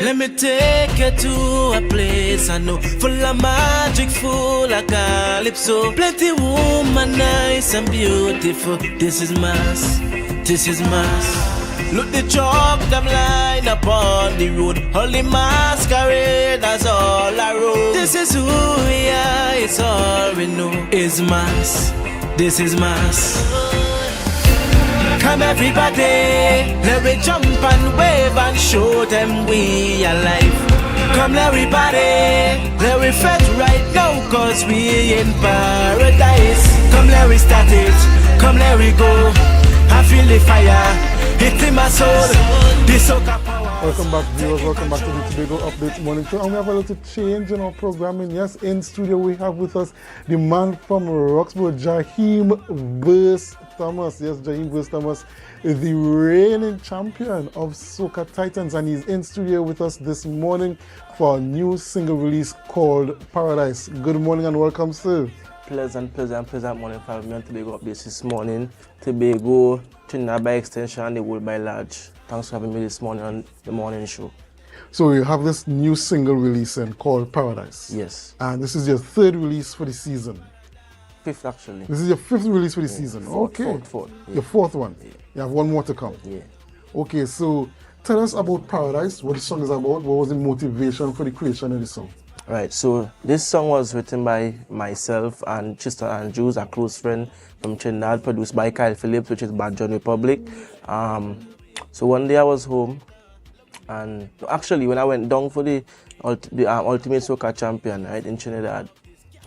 Let me take you to a place I know, full of magic, full of calypso. Plenty woman, nice and beautiful. This is mass, this is mass. Look the truck, them line up on the road. Holy masquerade, that's all I road. This is who we are, it's all we know. Is mass, this is mass. Come everybody, let me jump and wave and show them we alive. Come everybody, let we fetch right now, cause we in paradise. Come let we start it, come let we go. I feel the fire, it's in my soul. This soca power. Welcome back, viewers. Welcome back to the Tobago Update Morning Show. And we have a little change in our programming. Yes, in studio we have with us the man from Roxborough, Jaheim Verse Thomas. Yes, Jaheim Verse Thomas is the reigning champion of Soca Titans, and he's in studio with us this morning for a new single release called Paradise. Good morning and welcome, sir. Pleasant morning for me on Tobago Updates this morning. Tobago, Trinidad by extension, and the world by large. Thanks for having me this morning on the morning show. So you have this new single releasing called Paradise. Yes. And this is your third release for the season. Fifth, actually. This is your fifth release for the season. Fourth. Yeah. Your fourth one. Yeah. You have one more to come. Yeah. Okay, so tell us about Paradise, what the song is about, what was the motivation for the creation of the song? Right, so this song was written by myself and Tristan Andrews, a close friend from Trinidad, produced by Kyle Phillips, which is Bad John Republic. So one day I was home, and actually when I went down for the Ultimate Soca Champion, right, in Trinidad,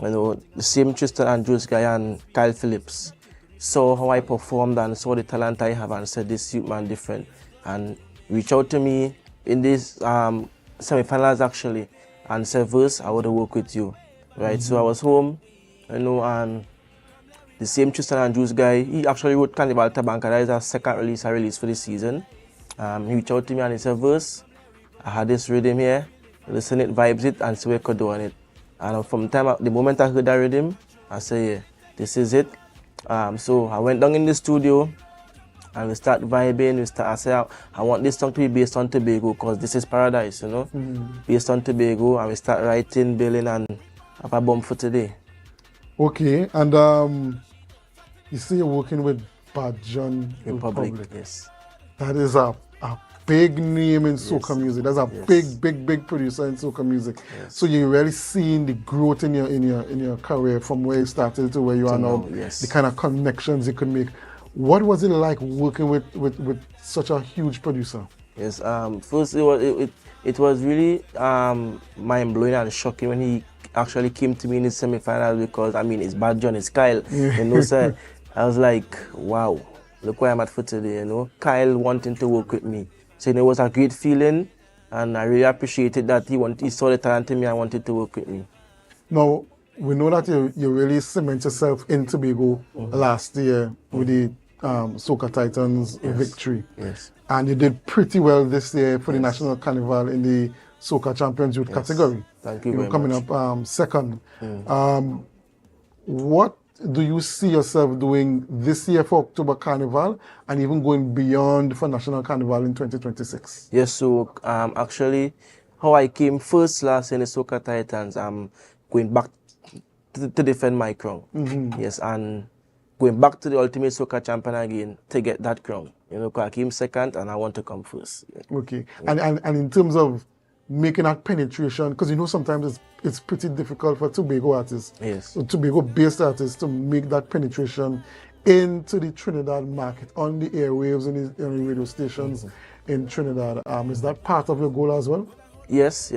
you know, the same Tristan Andrews guy and Kyle Phillips saw how I performed and saw the talent I have and said, this youth man different, and reached out to me in this semi-finals actually, and said, Verse, I want to work with you, right? So I was home, you know, and the same Tristan Andrews guy, he actually wrote Carnival Tabanca, that is our second release I released for the season. He reached out to me and he said, Verse, I had this rhythm here, listen it, vibes it, and see what I could do on it. And from the moment I heard that rhythm, I said, yeah, this is it. So I went down in the studio and we start vibing. I said, I want this song to be based on Tobago because this is Paradise, you know, based on Tobago. And we start writing, building, and have a bump for today. Okay, and you say you're working with Bad John Republic. Yes. That is a big name in soca music. That's a big producer in soca music. Yes. So you're really seeing the growth in your career from where you started to where you are now. Yes. The kind of connections you could make. What was it like working with such a huge producer? Yes. First, it was really mind blowing and shocking when he actually came to me in the semi-final, because I mean it's Bad John, it's Kyle. You know, so I was like, wow, look where I'm at for today. You know, Kyle wanting to work with me. So it was a great feeling, and I really appreciated that he saw the talent in me and wanted to work with me. Now, we know that you really cement yourself in Tobago last year with the Soca Titans victory. Yes. And you did pretty well this year for the National Carnival in the Soca Champions Youth category. Thank you were very coming much. Up second. What do you see yourself doing this year for October Carnival and even going beyond for National Carnival in 2026? Yes, so actually, how I came first last in the Soca Titans, I'm going back to defend my crown. Yes, and going back to the Ultimate Soca Champion again to get that crown. You know, because I came second and I want to come first. Okay, and in terms of making that penetration, because you know sometimes it's pretty difficult for Tobago artists, so Tobago-based artists, to make that penetration into the Trinidad market on the airwaves and the radio stations in Trinidad. Is that part of your goal as well? Yes.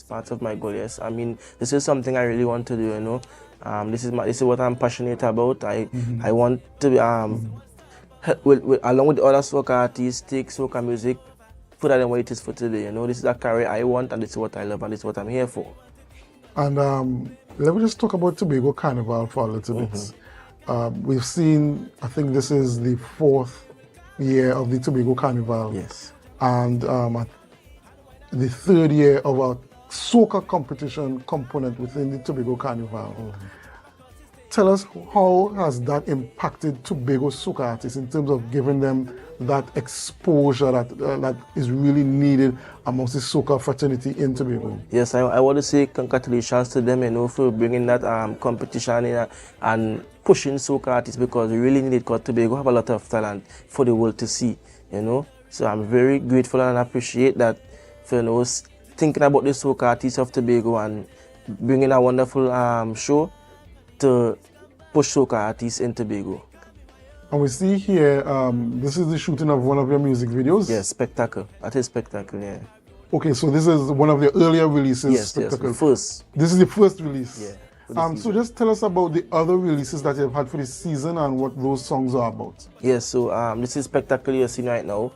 Part of my goal. Yes. I mean, this is something I really want to do. You know, this is what I'm passionate about. I want to be along with the other soca artists, take soca music further than what it is for today. You know, this is a career I want, and this is what I love, and this is what I'm here for. And let me just talk about Tobago Carnival for a little bit. We've seen, I think this is the 4th year of the Tobago Carnival. Yes. And the 3rd year of a soca competition component within the Tobago Carnival. tell us how has that impacted Tobago soca artists in terms of giving them that exposure that is really needed amongst the soca fraternity in Tobago? Yes, I want to say congratulations to them, you know, for bringing that competition in and pushing soca artists, because we really need it, because Tobago have a lot of talent for the world to see, you know. So I'm very grateful and appreciate that for, you know, thinking about the soca artists of Tobago and bringing a wonderful show to push soca artists in Tobago. And we see here, this is the shooting of one of your music videos? Yes, Spectacle. That is Spectacle, yeah. Okay, so this is one of the earlier releases? Yes, Spectacle. yes, first. This is the first release? Yeah. So just tell us about the other releases that you've had for the season and what those songs are about. Yes, so this is Spectacle you're seeing right now.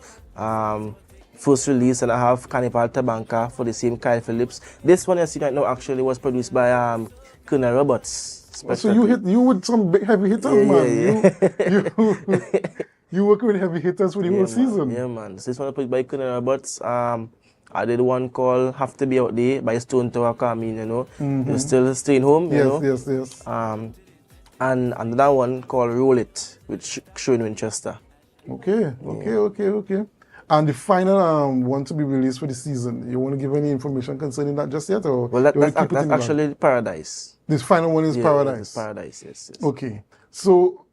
First release, and I have Carnival Tabanca for the same Kyle Phillips. This one you're seeing right now actually was produced by Colonel Roberts. So you with some big heavy hitters, man. Yeah. You working with heavy hitters for the whole season. Yeah, man. This one was produced by Colonel Roberts. I did one called Have to Be Out There by Stone Tower Carmine, you know. You're still staying home, you know. Yes. And another one called Roll It with Shane Winchester. Okay. And the final one to be released for the season, you want to give any information concerning that just yet? Or well, that's actually Paradise. This final one is Paradise? Paradise, yes. Okay. So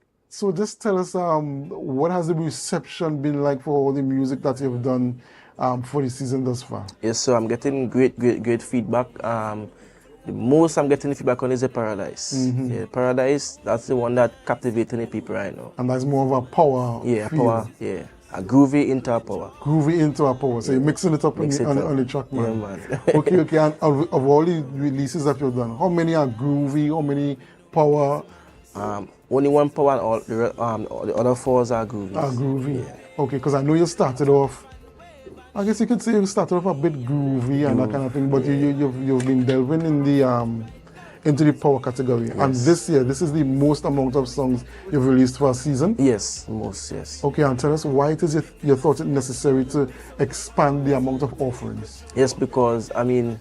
just tell us, what has the reception been like for all the music that you've done for the season thus far? Yes, so I'm getting great feedback. The most I'm getting feedback on is the Paradise. Yeah, Paradise, that's the one that captivating the people right now. And that's more of a power feel. Power, yeah. A groovy into a power. Groovy into a power. So you're mixing it up on the track, man. Yeah, man. Okay. And of all the releases that you've done, how many are groovy? How many power? Only one power, and all the other fours are groovy. Yeah. Okay, because I know you started off, I guess you could say you started off a bit groovy and that kind of thing, but you've been delving in the into the power category. Yes. And this year, this is the most amount of songs you've released for a season? Yes, most, yes. Okay, and tell us why it is you thought it necessary to expand the amount of offerings? Yes, because, I mean,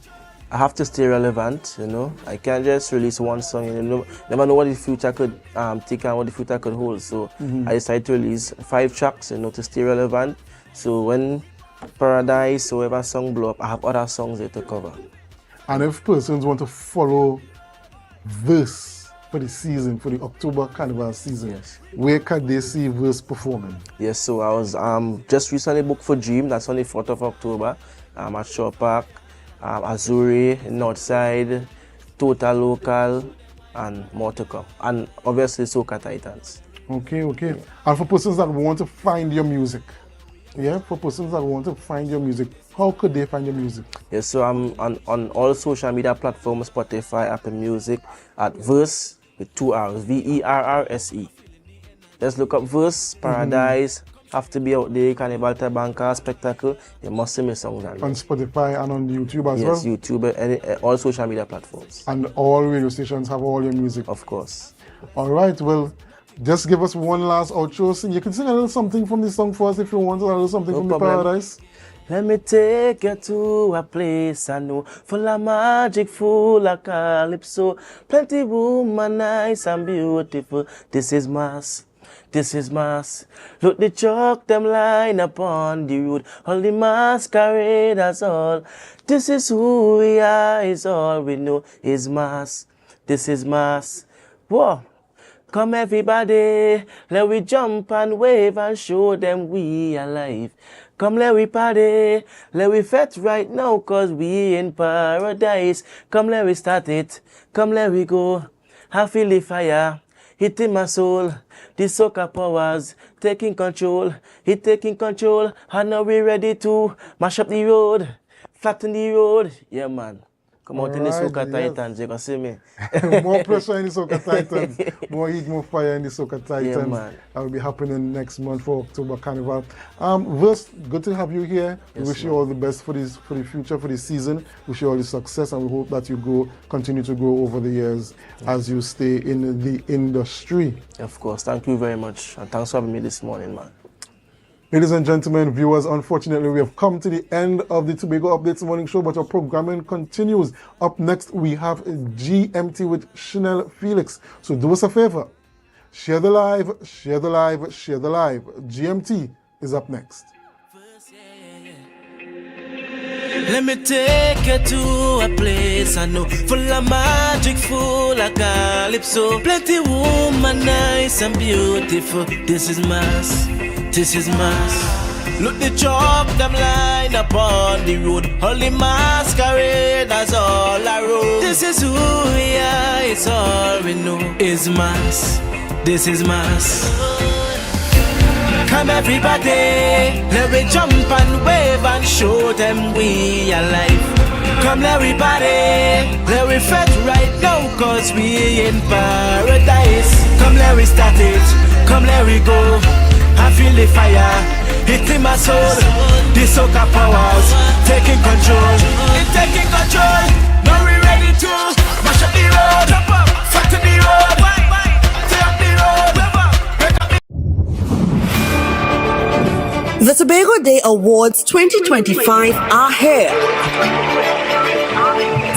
I have to stay relevant, you know. I can't just release one song, you know. Never know what the future could take and what the future could hold. So I decided to release 5 tracks, you know, to stay relevant. So when Paradise or whatever song blow up, I have other songs there to cover. And if persons want to follow Verse for the season, for the October Carnival season, where can they see Verse performing? Yes, so I was just recently booked for Dream, that's on the 4th of October, at Shaw Park, Azuri, Northside, Total Local, and more to come. And obviously Soca Titans. Okay. And for persons that want to find your music, how could they find your music? Yes, so I'm on all social media platforms, Spotify, Apple Music, at Verse with 2 R's, VERRSE. Just look up Verse, Paradise, Have to Be Out There, Carnival Tabanca, Spectacle. You must see my songs on Spotify and on YouTube as well? Yes, YouTube, and all social media platforms. And all radio stations have all your music? Of course. All right, well, just give us one last outro. You can sing a little something from the song for us if you want, a little something from the Paradise. Let me take you to a place I know, full of magic, full of calypso. Plenty woman, nice and beautiful. This is mass. Look the truck, them line upon the road. All the masqueraders all. This is who we are, is all we know. Is mass. This is mass. Whoa. Come everybody, let we jump and wave and show them we alive. Come let we party, let we fet right now cause we in paradise. Come let we start it, come let we go. I feel the fire, it in my soul. The soca powers taking control, it taking control. And now we ready to mash up the road, flatten the road. Yeah man. Come out in the Soca Titans, you can see me. More pressure in the Soca Titans, more heat, more fire in the Soca Titans. Yeah, man. That will be happening next month for October Carnival. Verse, good to have you here. We wish you all the best for the future, for this season. Wish you all the success, and we hope that you continue to grow over the years as you stay in the industry. Of course. Thank you very much, and thanks for having me this morning, man. Ladies and gentlemen, viewers, unfortunately, we have come to the end of the Tobago Updates Morning Show, but our programming continues. Up next, we have GMT with Chanel Felix. So do us a favor. Share the live, share the live, share the live. GMT is up next. Let me take you to a place I know, full of magic, full of calypso. Plenty woman, nice and beautiful. This is mass, this is mass. Look the chalk, them line up on the road. Holy masquerade, that's all I wrote. This is who we are, it's all we know. Is mass, this is mass. Come everybody, let me jump and wave and show them we alive. Come everybody, let we fight right now, cause we in paradise. Come let we start it, come let we go. I feel the fire, hitting my soul. The soca powers, taking control. It's taking control, now we ready to mash up the road. Jump up, fight to the road. Tear up the road. The Tobago Day Awards 2025 are here.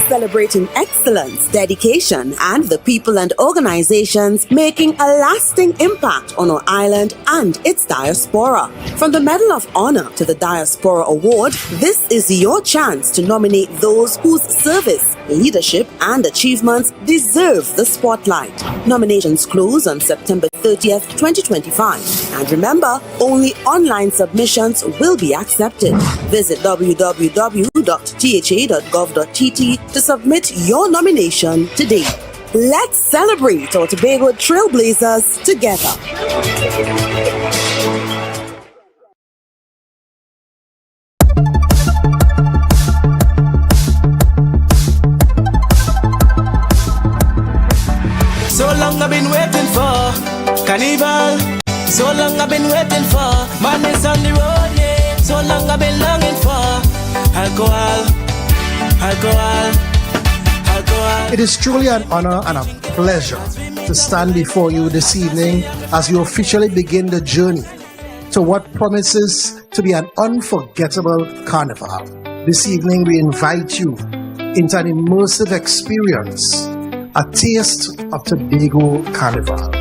Celebrating excellence, dedication, and the people and organizations making a lasting impact on our island and its diaspora. From the Medal of Honor to the Diaspora Award, this is your chance to nominate those whose service, leadership, and achievements deserve the spotlight. Nominations close on September 30th, 2025. And remember, only online submissions will be accepted. Visit www.tha.gov.tt to submit your nomination today. Let's celebrate our Tobago Trailblazers together. So long I've been waiting for Carnival. So long I've been waiting for madness on the road, yeah. So long I've been longing for alcohol, alcohol, alcohol. It is truly an honor and a pleasure to stand before you this evening as you officially begin the journey to what promises to be an unforgettable carnival. This evening we invite you into an immersive experience, a taste of Tobago Carnival.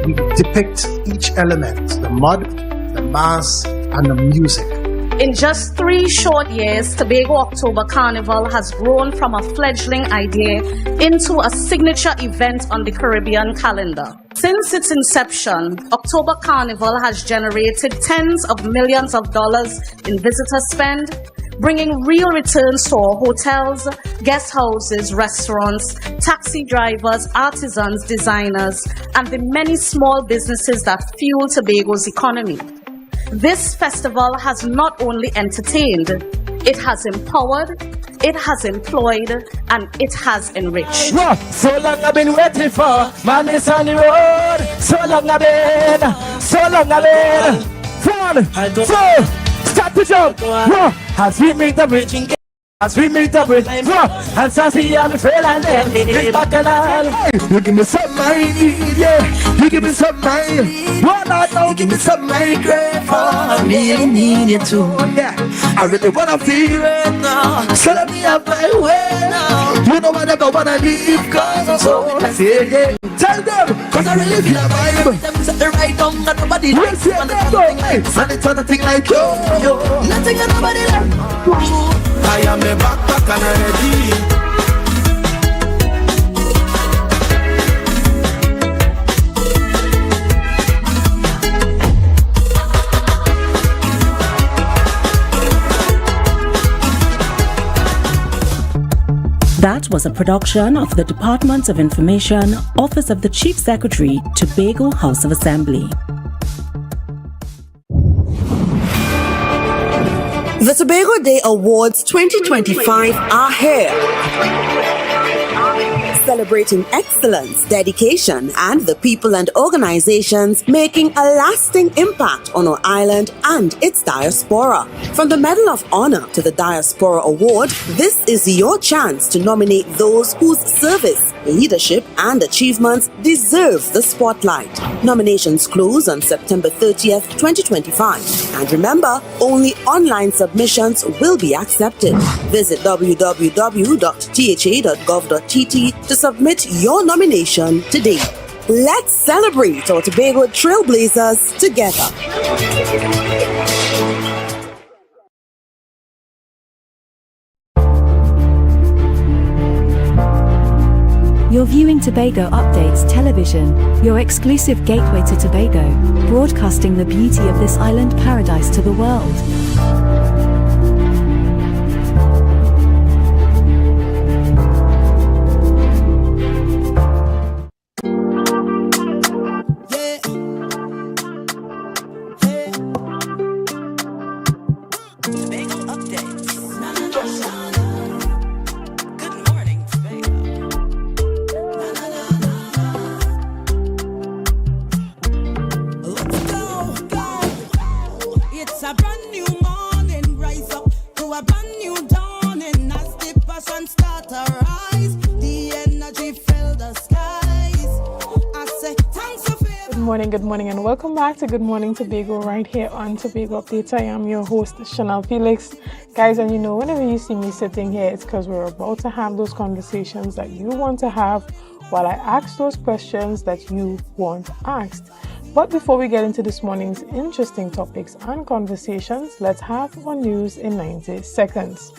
We depict each element, the mud, the mass, and the music. In just 3 short years, Tobago October Carnival has grown from a fledgling idea into a signature event on the Caribbean calendar. Since its inception, October Carnival has generated tens of millions of dollars in visitor spend, bringing real returns to our hotels, guest houses, restaurants, taxi drivers, artisans, designers, and the many small businesses that fuel Tobago's economy. This festival has not only entertained, it has empowered, it has employed, and it has enriched. So long I've been waiting for madness on the road. So long I've been, so long I've been. 1, 2, start to jump. As we meet the bridge, as we meet the bridge, and Sassy and Phil and then big bacchanal. You give me some money, yeah. You give me some money. One night now, give me some money, great for. I really need you too, yeah. I really wanna feel it now. So let me have my way now. You know what I go wanna leave, cause I'm so say yeah. Tell them, cause I really feel a vibe. Set the right down and nobody likes it. And it's on a thing like yo. Nothing and nobody like. I am a backpack and ready. That was a production of the Department of Information, Office of the Chief Secretary, Tobago House of Assembly. The Tobago Day Awards 2025 are here. Celebrating excellence, dedication, and the people and organizations making a lasting impact on our island and its diaspora. From the Medal of Honor to the Diaspora Award, this is your chance to nominate those whose service, leadership, and achievements deserve the spotlight. Nominations close on September 30th, 2025. And remember, only online submissions will be accepted. Visit www.tha.gov.tt to submit your nomination today. Let's celebrate our Tobago Trailblazers together. You're viewing Tobago Updates Television, your exclusive gateway to Tobago, broadcasting the beauty of this island paradise to the world. Good morning and welcome back to Good Morning Tobago right here on Tobago Updates. I am your host, Chanel Felix. Guys, and you know, whenever you see me sitting here, it's because we're about to have those conversations that you want to have while I ask those questions that you want asked. But before we get into this morning's interesting topics and conversations, let's have our news in 90 seconds.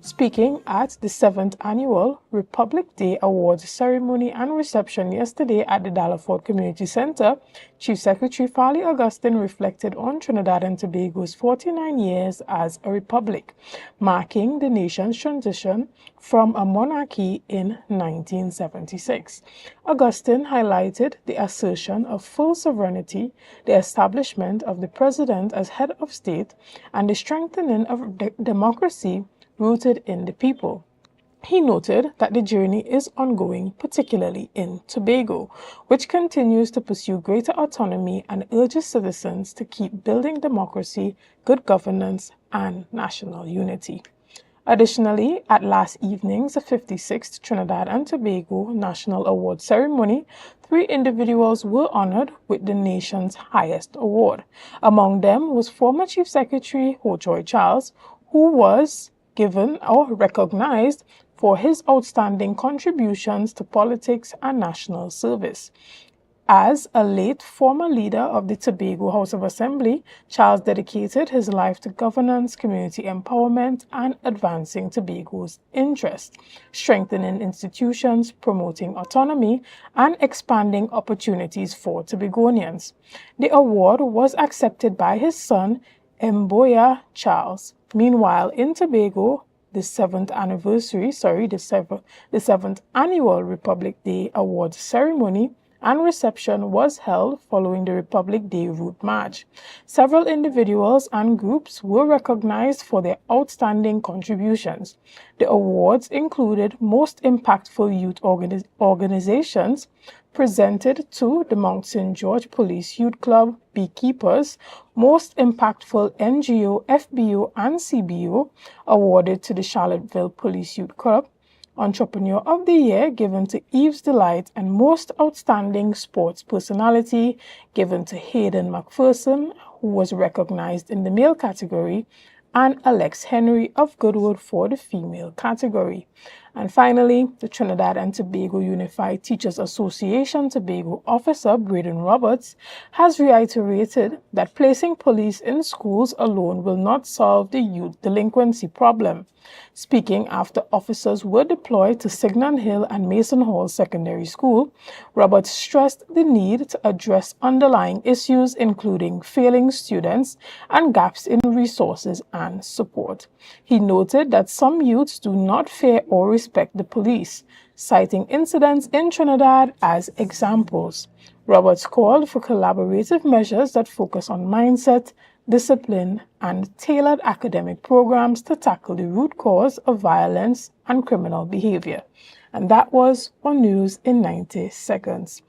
Speaking at the 7th Annual Republic Day Awards ceremony and reception yesterday at the Dallaford Community Center, Chief Secretary Farley Augustine reflected on Trinidad and Tobago's 49 years as a republic, marking the nation's transition from a monarchy in 1976. Augustine highlighted the assertion of full sovereignty, the establishment of the president as head of state, and the strengthening of democracy rooted in the people. He noted that the journey is ongoing, particularly in Tobago, which continues to pursue greater autonomy and urges citizens to keep building democracy, good governance, and national unity. Additionally, at last evening's 56th Trinidad and Tobago National Award ceremony, 3 individuals were honored with the nation's highest award. Among them was former Chief Secretary Ho Choi Charles, who was given or recognized for his outstanding contributions to politics and national service. As a late former leader of the Tobago House of Assembly, Charles dedicated his life to governance, community empowerment, and advancing Tobago's interests, strengthening institutions, promoting autonomy, and expanding opportunities for Tobagonians. The award was accepted by his son, Mboya Charles. Meanwhile, in Tobago, the 7th Annual Republic Day Awards ceremony and reception was held following the Republic Day route march. Several individuals and groups were recognized for their outstanding contributions. The awards included Most Impactful Youth Organizations, presented to the Mount St. George Police Youth Club, Beekeepers, Most Impactful NGO, FBO, and CBO, awarded to the Charlottesville Police Youth Club, Entrepreneur of the Year given to Eve's Delight, and Most Outstanding Sports Personality given to Hayden McPherson, who was recognized in the male category, and Alex Henry of Goodwood for the female category. And finally, the Trinidad and Tobago Unified Teachers Association Tobago officer Braden Roberts has reiterated that placing police in schools alone will not solve the youth delinquency problem. Speaking after officers were deployed to Signan Hill and Mason Hall Secondary School, Roberts stressed the need to address underlying issues including failing students and gaps in resources and support. He noted that some youths do not fear or respect the police, citing incidents in Trinidad as examples. Roberts called for collaborative measures that focus on mindset, discipline, and tailored academic programs to tackle the root cause of violence and criminal behavior. And that was on News in 90 Seconds.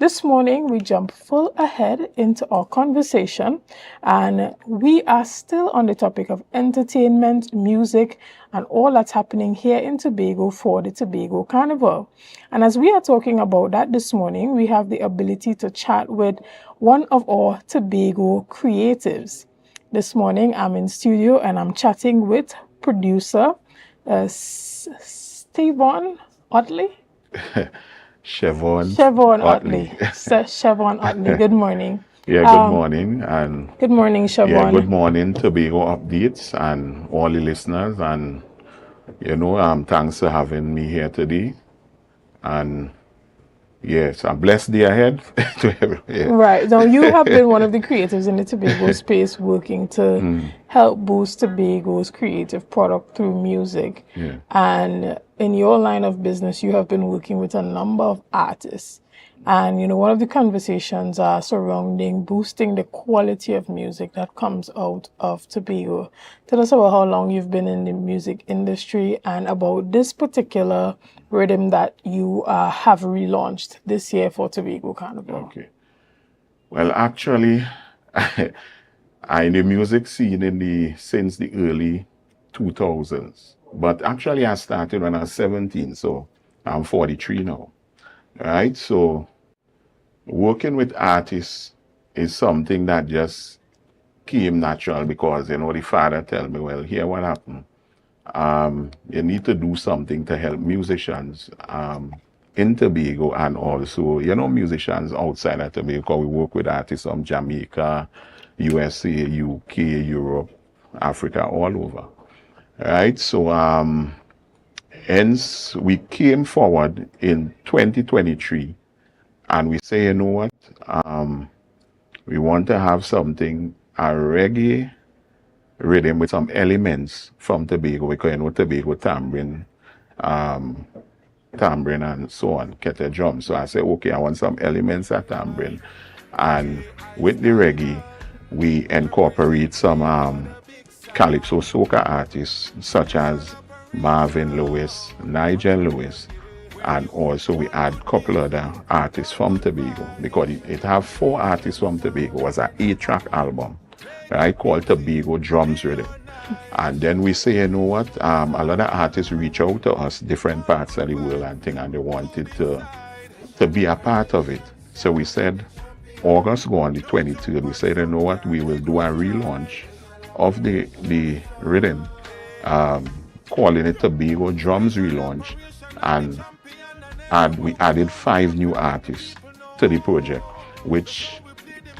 This morning, we jump full ahead into our conversation, and we are still on the topic of entertainment, music, and all that's happening here in Tobago for the Tobago Carnival. And as we are talking about that this morning, we have the ability to chat with one of our Tobago creatives. This morning, I'm in studio and I'm chatting with producer Stephen Otley. Siobhan Otley. Siobhan Otley. Good morning. Yeah, good morning. And good morning, Siobhan. Yeah, good morning, Tobago Updates and all the listeners. And, thanks for having me here today. And yes, a blessed day ahead to everyone. Yeah. Right. Now, you have been one of the creatives in the Tobago space working to help boost Tobago's creative product through music. Yeah. And in your line of business, you have been working with a number of artists. And, one of the conversations are surrounding boosting the quality of music that comes out of Tobago. Tell us about how long you've been in the music industry and about this particular rhythm that you have relaunched this year for Tobago Carnival. Okay. Well, actually, I'm in the music scene since the early 2000s. But actually, I started when I was 17, so I'm 43 now. Right? So working with artists is something that just came natural because, the father tell me, well, here what happened. You need to do something to help musicians in Tobago and also, musicians outside of Tobago. We work with artists from Jamaica, USA, UK, Europe, Africa, all over. Right? So, hence, we came forward in 2023 and we say, what? We want to have something, a reggae rhythm with some elements from Tobago, because Tobago tambourine, and so on, kettle drum. So I said, okay, I want some elements of tambourine. And with the reggae, we incorporate some calypso soca artists such as Marvin Lewis, Nigel Lewis, and also we add a couple other artists from Tobago because it have 4 artists from Tobago. It was an 8-track album, right, called Tobago Drums Rhythm. And then we say, a lot of artists reach out to us, different parts of the world and they wanted to be a part of it. So we said, August go on the 23rd, we said, we will do a relaunch of the rhythm, calling it Tobago Drums Relaunch, and we added 5 new artists to the project, which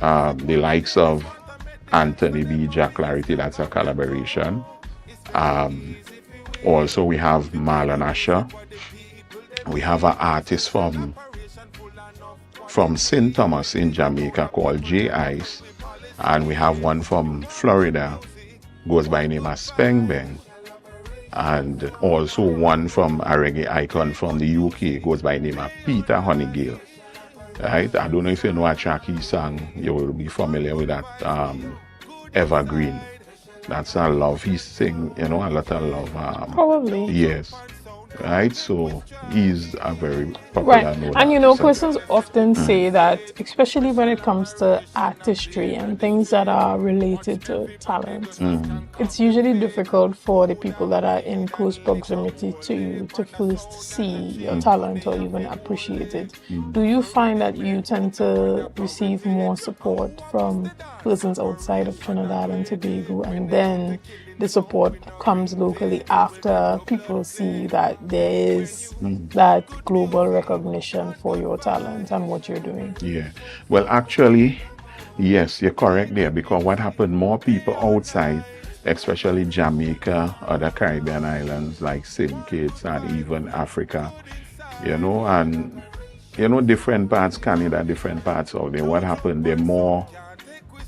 the likes of Anthony B. Jack Clarity, that's a collaboration. Also, we have Marlon Asher. We have an artist from St. Thomas in Jamaica called J Ice, and we have one from Florida, goes by the name of Speng Beng. And also one from a reggae icon from the UK, goes by the name of Peter Honeygale. Right? I don't know if you know a track he sang, you will be familiar with that, Evergreen. That's a love, he sing, a lot of love. Probably. Yes. Right? So he's a very popular Right. And persons often say that, especially when it comes to artistry and things that are related to talent, it's usually difficult for the people that are in close proximity to you to first see your talent or even appreciate it. Do you find that you tend to receive more support from persons outside of Trinidad and Tobago, and then the support comes locally after people see that there is that global recognition for your talent and what you're doing? Yeah. Well, actually, yes, you're correct there, because what happened, more people outside, especially Jamaica, other Caribbean islands like St. Kitts and even Africa, and different parts, Canada, different parts out there, what happened,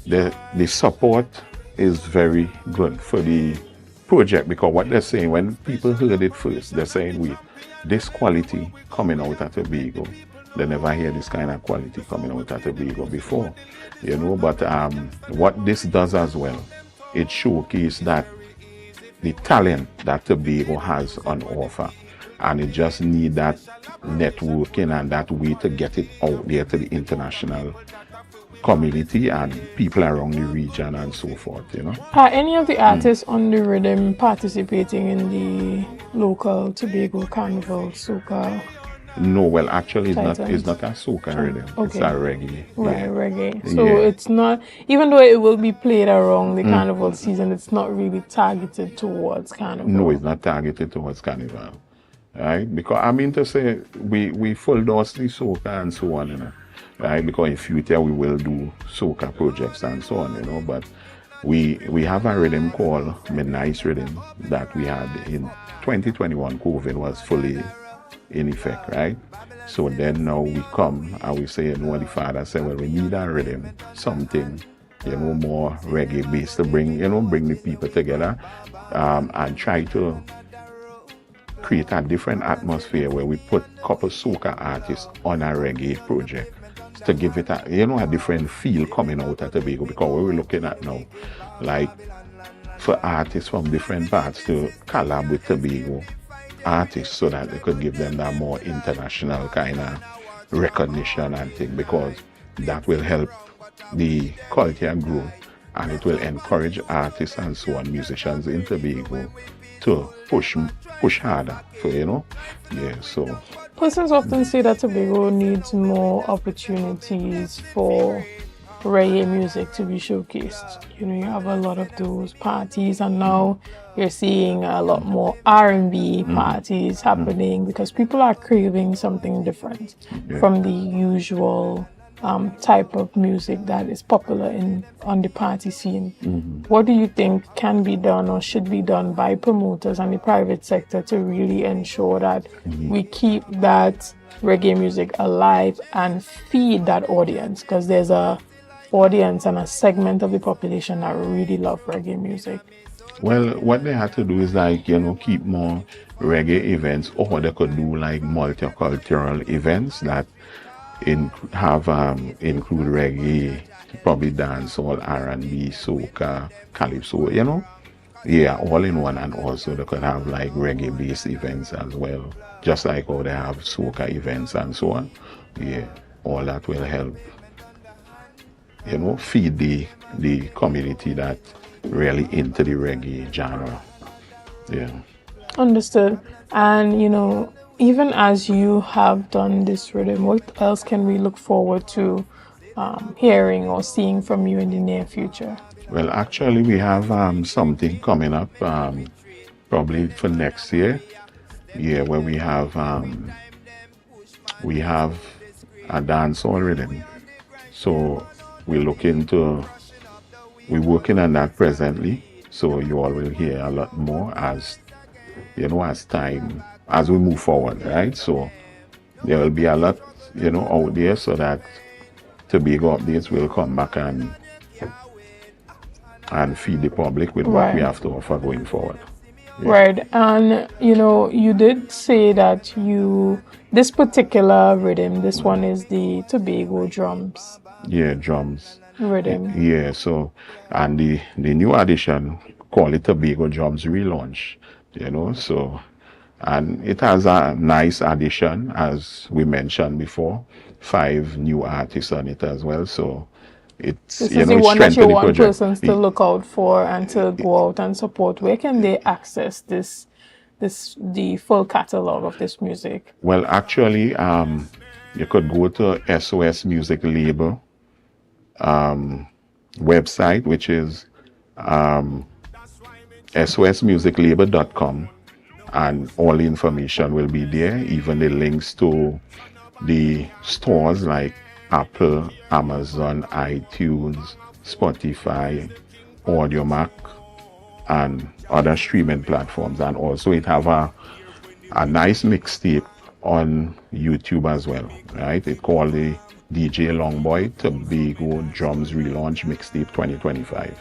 the support is very good for the project, because what they're saying, when people heard it first, they're saying, wait, this quality coming out of Tobago, they never hear this kind of quality coming out of Tobago before, but what this does as well, it showcases that the talent that Tobago has on offer, and it just need that networking and that way to get it out there to the international community and people around the region and so forth, you know. Are any of the artists on the rhythm participating in the local Tobago Carnival soca? No, well, actually, it's not a Titans? soca rhythm. Okay. It's a reggae. Right, Yeah. reggae. So Yeah. it's not, even though it will be played around the carnival season, it's not really targeted towards carnival. No, it's not targeted towards carnival, right? Because I mean to say, we full dose the soca and so on, you know, right? Because in future we will do soca projects and so on, you know. But we have a rhythm called Midnight Rhythm that we had in 2021. COVID was fully in effect, right? So then now we come and we say, you know, the father said, well, we need a rhythm, something, you know, more reggae based to bring the people together, and try to create a different atmosphere where we put a couple soca artists on a reggae project to give it a, you know, a different feel coming out of Tobago. Because what we're looking at now, like for artists from different parts to collab with Tobago artists so that they could give them that more international kind of recognition and thing, because that will help the culture grow and it will encourage artists and so on, musicians in Tobago to push harder for, you know. Yeah, so Persons often say that Tobago needs more opportunities for reggae music to be showcased. You know, you have a lot of those parties, and now you're seeing a lot more R&B parties happening because people are craving something different from the usual type of music that is popular on the party scene. What do you think can be done or should be done by promoters and the private sector to really ensure that we keep that reggae music alive and feed that audience? Because there's a audience and a segment of the population that really love reggae music. well, what they had to do is, like, you know, keep more reggae events, or they could do like multicultural events that include reggae, probably dancehall, R&B, soca, calypso, you know, yeah, all in one. And also they could have like reggae based events as well, just like how they have soca events and so on. Yeah, all that will help, you know, feed the community that really into the reggae genre. Yeah. Understood. And, you know, even as you have done this rhythm, what else can we look forward to hearing or seeing from you in the near future? Well, actually, we have something coming up probably for next year. Yeah, where we have a dancehall rhythm. So we're working on that presently. So you all will hear a lot more as, you know, as we move forward, right? So there will be a lot, you know, out there, so that Tobago Updates will come back and feed the public with what we have to offer going forward. Yeah. Right. And, you know, you did say that this particular rhythm, this one is the Tobago drums. Yeah, drums. Rhythm. Yeah, so, and the new addition, call it Tobago Drums Relaunch, you know, so, and it has a nice addition, as we mentioned before, 5 new artists on it as well, so it's, This you is know, the it's one that you strengthened the want project. persons to look out for and to go out and support. Where can they access the full catalog of this music? Well, actually, you could go to SOS Music Label website, which is sosmusiclabel.com, and all the information will be there, even the links to the stores like Apple, Amazon, iTunes, Spotify, AudioMac, and other streaming platforms. And also it have a nice mixtape on YouTube as well, right? It's called the DJ Longboy Tobago Drums Relaunch Mixtape 2025.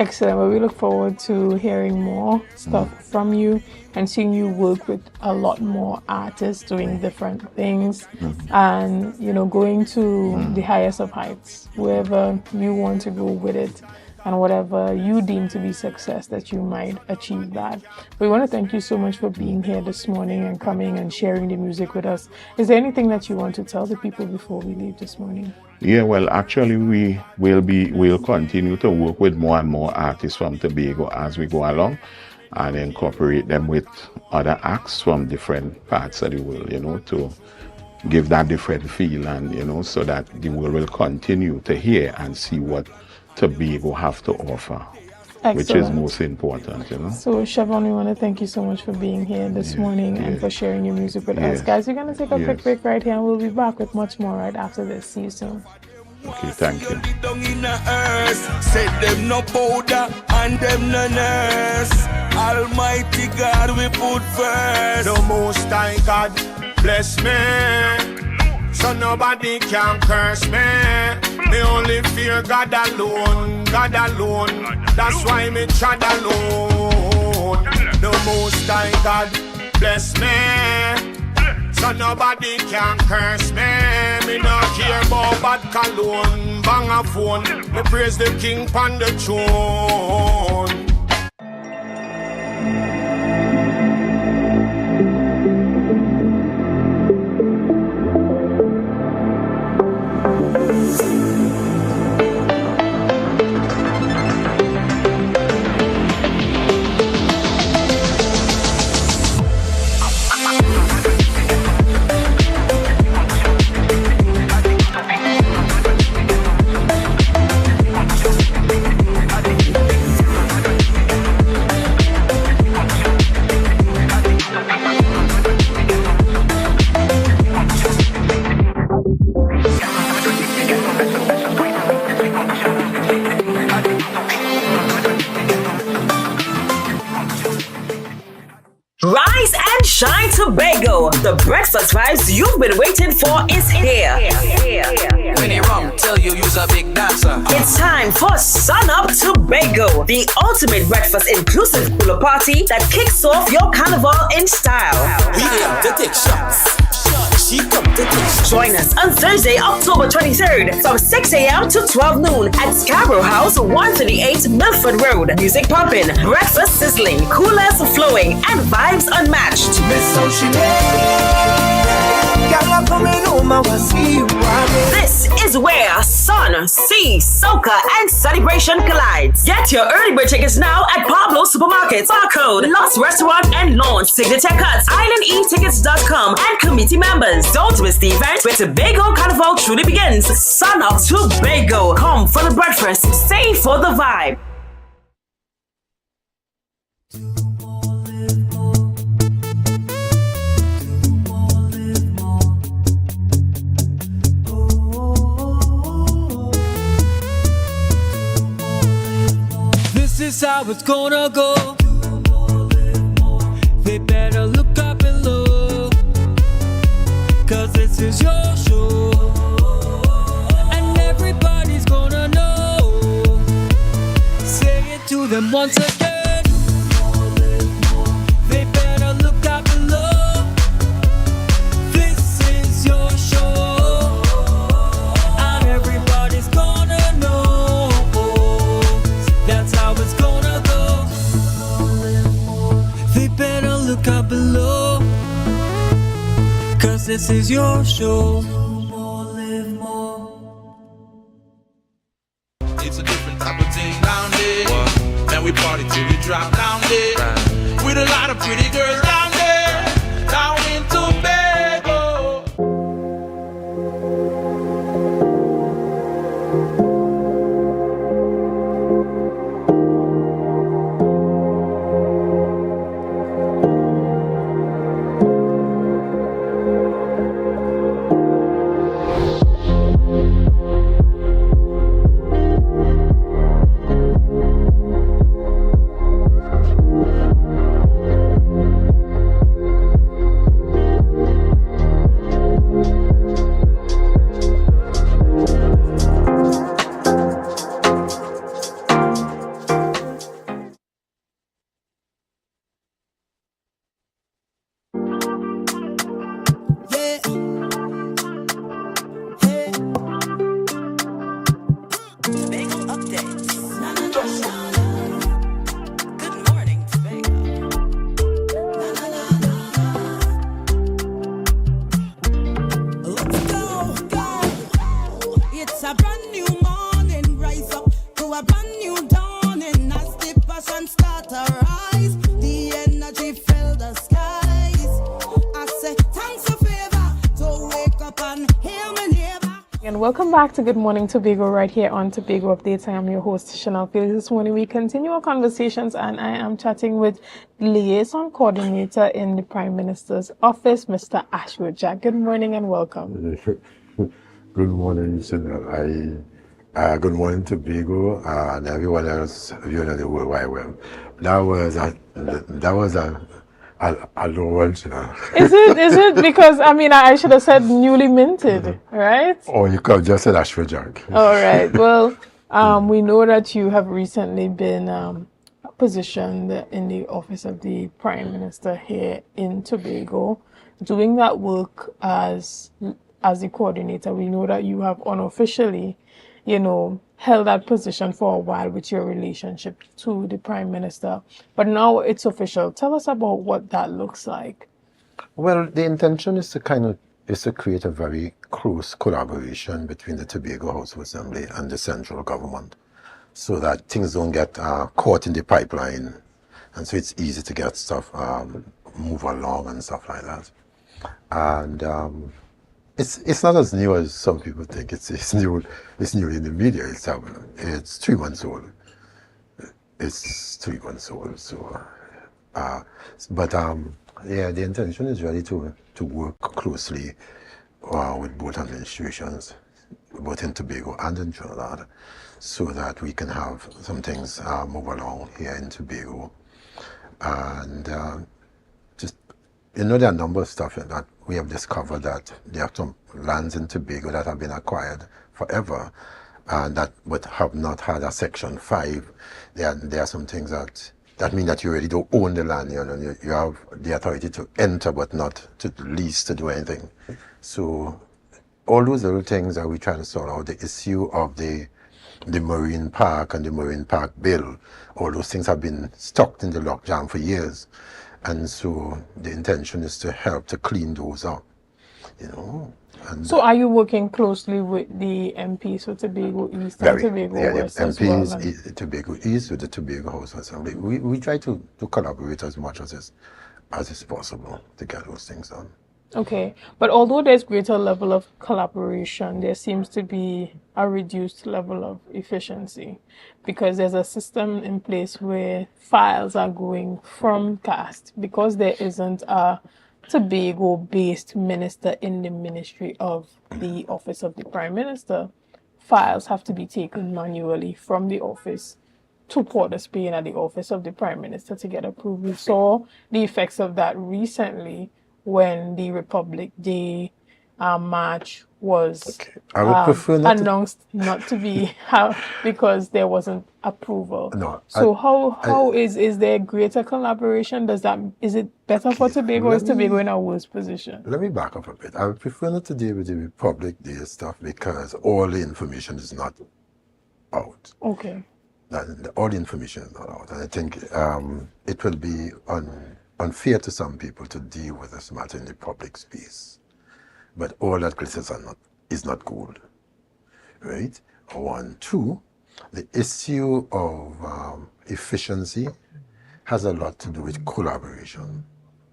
Excellent. Well, we look forward to hearing more stuff from you and seeing you work with a lot more artists doing different things and, you know, going to the highest of heights, wherever you want to go with it. and whatever you deem to be success, that you might achieve that. We want to thank you so much for being here this morning and coming and sharing the music with us. Is there anything that you want to tell the people before we leave this morning? Yeah, well, actually, we'll continue to work with more and more artists from Tobago as we go along, and incorporate them with other acts from different parts of the world, to give that different feel, and so that the world will continue to hear and see what Tobago have to offer. Excellent. Which is most important, So, Siobhan, we want to thank you so much for being here this morning and for sharing your music with us. Guys, we're going to take a quick break right here, and we'll be back with much more right after this. See you soon. Okay, thank you. Said them no powder and them no nurse. Almighty God we put first. The Most High God bless me, so nobody can curse me. Me only fear God alone, God alone. That's why me trod alone. The Most High God bless me, so nobody can curse me. Me not care about bad cologne, bang a phone. Me praise the King pon the throne. Rise and shine, Tobago. The breakfast vibes you've been waiting for is here. When you rum, tell you you's a big dancer. It's time for Sun Up Tobago, the ultimate breakfast inclusive pool party that kicks off your carnival in style. We come to take shots. She come to take shots. Join us on Thursday, October 23rd from 6 a.m. to 12 noon at Scarborough House, 138 Milford Road. Music pumping, breakfast sizzling, coolers flowing, and vibes unmatched. This is where sun, sea, soca, and celebration collides. Get your early bird tickets now at Pablo Supermarkets, Barcode, Lost Restaurant and Launch, Signature Cuts, IslandEtickets.com, and committee members. Don't miss the event where Tobago Carnival truly begins. Sun Up Tobago. Come for the breakfast, stay for the vibe. This is how it's gonna go. They better look up below, 'cause this is your show, and everybody's gonna know. Say it to them once again. They better look up below. This is your show, and everybody's gonna know. That's how it's gonna go. They better look up below, 'cause this is your show. It's a different type of thing down there. And we party till we drop down there. With a lot of pretty girls down there. Down in Tobago. welcome back to Good Morning Tobago right here on Tobago Updates. I am your host, Chanel Felix. This morning we continue our conversations and I am chatting with Liaison Coordinator in the Prime Minister's Office, Mr. Ashwood Jack. Good morning and welcome. Good morning, Chanel. Good morning, Tobago, and everyone else viewing on the World Wide Web. That was a low one, Chanel. Is it because, I mean, I should have said newly minted, right? Or you could have just said Ashwood Jack. All right. Well, we know that you have recently been positioned in the office of the Prime Minister here in Tobago, doing that work as the coordinator. We know that you have unofficially, held that position for a while with your relationship to the Prime Minister, but now it's official. Tell us about what that looks like. Well, the intention is to create a very close collaboration between the Tobago House of Assembly and the central government, so that things don't get caught in the pipeline, and so it's easy to get stuff move along and stuff like that. And it's not as new as some people think. It's new in the media. It's 3 months old. It's 3 months old. So, the intention is really to work closely with both administrations, both in Tobago and in Trinidad, so that we can have some things move along here in Tobago. And there are a number of stuff that we have discovered, that there are some lands in Tobago that have been acquired forever and that but have not had a Section 5. There are some things that mean that you really don't own the land, you have the authority to enter but not to lease, to do anything. So all those little things that we try to sort out. The issue of the Marine Park and the Marine Park Bill, all those things have been stuck in the logjam for years. And so the intention is to help to clean those up, And so are you working closely with the MPs for Tobago East and Tobago West the as well? MPs, Tobago East with the Tobago House of Assembly. We try to collaborate as much as is possible to get those things done. Okay, but although there's greater level of collaboration, there seems to be a reduced level of efficiency, because there's a system in place where files are going from CAST, because there isn't a Tobago-based minister in the Ministry of the Office of the Prime Minister. Files have to be taken manually from the office to Port of Spain at the Office of the Prime Minister to get approved. We saw the effects of that recently when the Republic Day march was announced not to be because there wasn't approval. No. So how is there greater collaboration? Is it better for Tobago, or is Tobago in a worse position? Let me back up a bit. I would prefer not to deal with the Republic Day stuff because all the information is not out. Okay. All the information is not out, and I think it will be unfair to some people to deal with this matter in the public space. But all that glitters is not gold, right? 1, 2, the issue of efficiency has a lot to do with collaboration.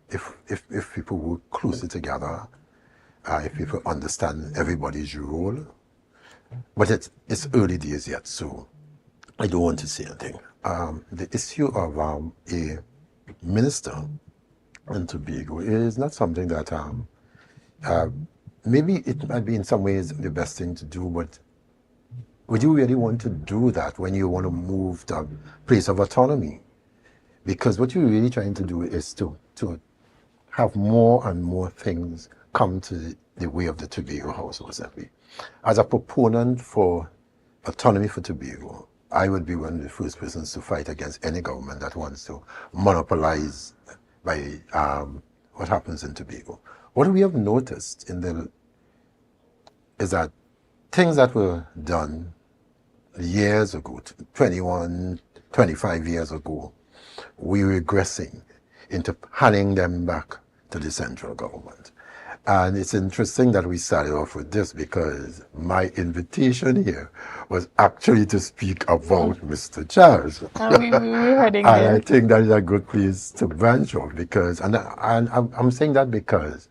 If people work closely together, if people understand everybody's role, but it's early days yet, so I don't want to say anything. The issue of a minister in Tobago is not something that maybe it might be in some ways the best thing to do, but would you really want to do that when you want to move to a place of autonomy? Because what you're really trying to do is to have more and more things come to the way of the Tobago House of Assembly. As a proponent for autonomy for Tobago, I would be one of the first persons to fight against any government that wants to monopolize by what happens in Tobago. What we have noticed is that things that were done years ago, 21, 25 years ago, we're regressing into handing them back to the central government. And it's interesting that we started off with this because my invitation here was actually to speak about Mr. Charles. And I think that is a good place to branch off because, and I'm saying that because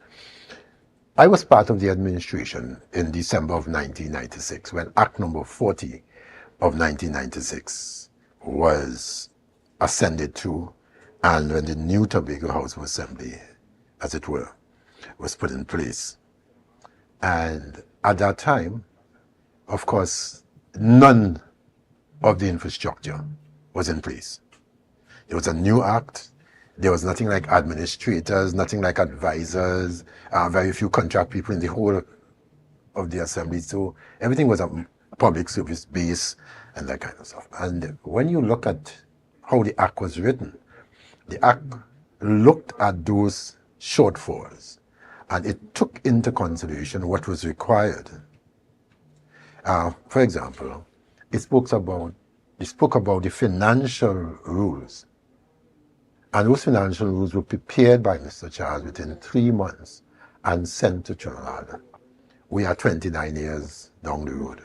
I was part of the administration in December of 1996 when Act number 40 of 1996 was ascended to, and when the new Tobago House of Assembly, as it were, was put in place. And at that time, of course, none of the infrastructure was in place. It was a new act. There was nothing like administrators, nothing like advisors, very few contract people in the whole of the assembly. So everything was a public service base and that kind of stuff. And when you look at how the act was written, the act looked at those shortfalls and it took into consideration what was required. For example, it spoke about the financial rules. And those financial rules were prepared by Mr. Charles within 3 months and sent to Trinidad. We are 29 years down the road.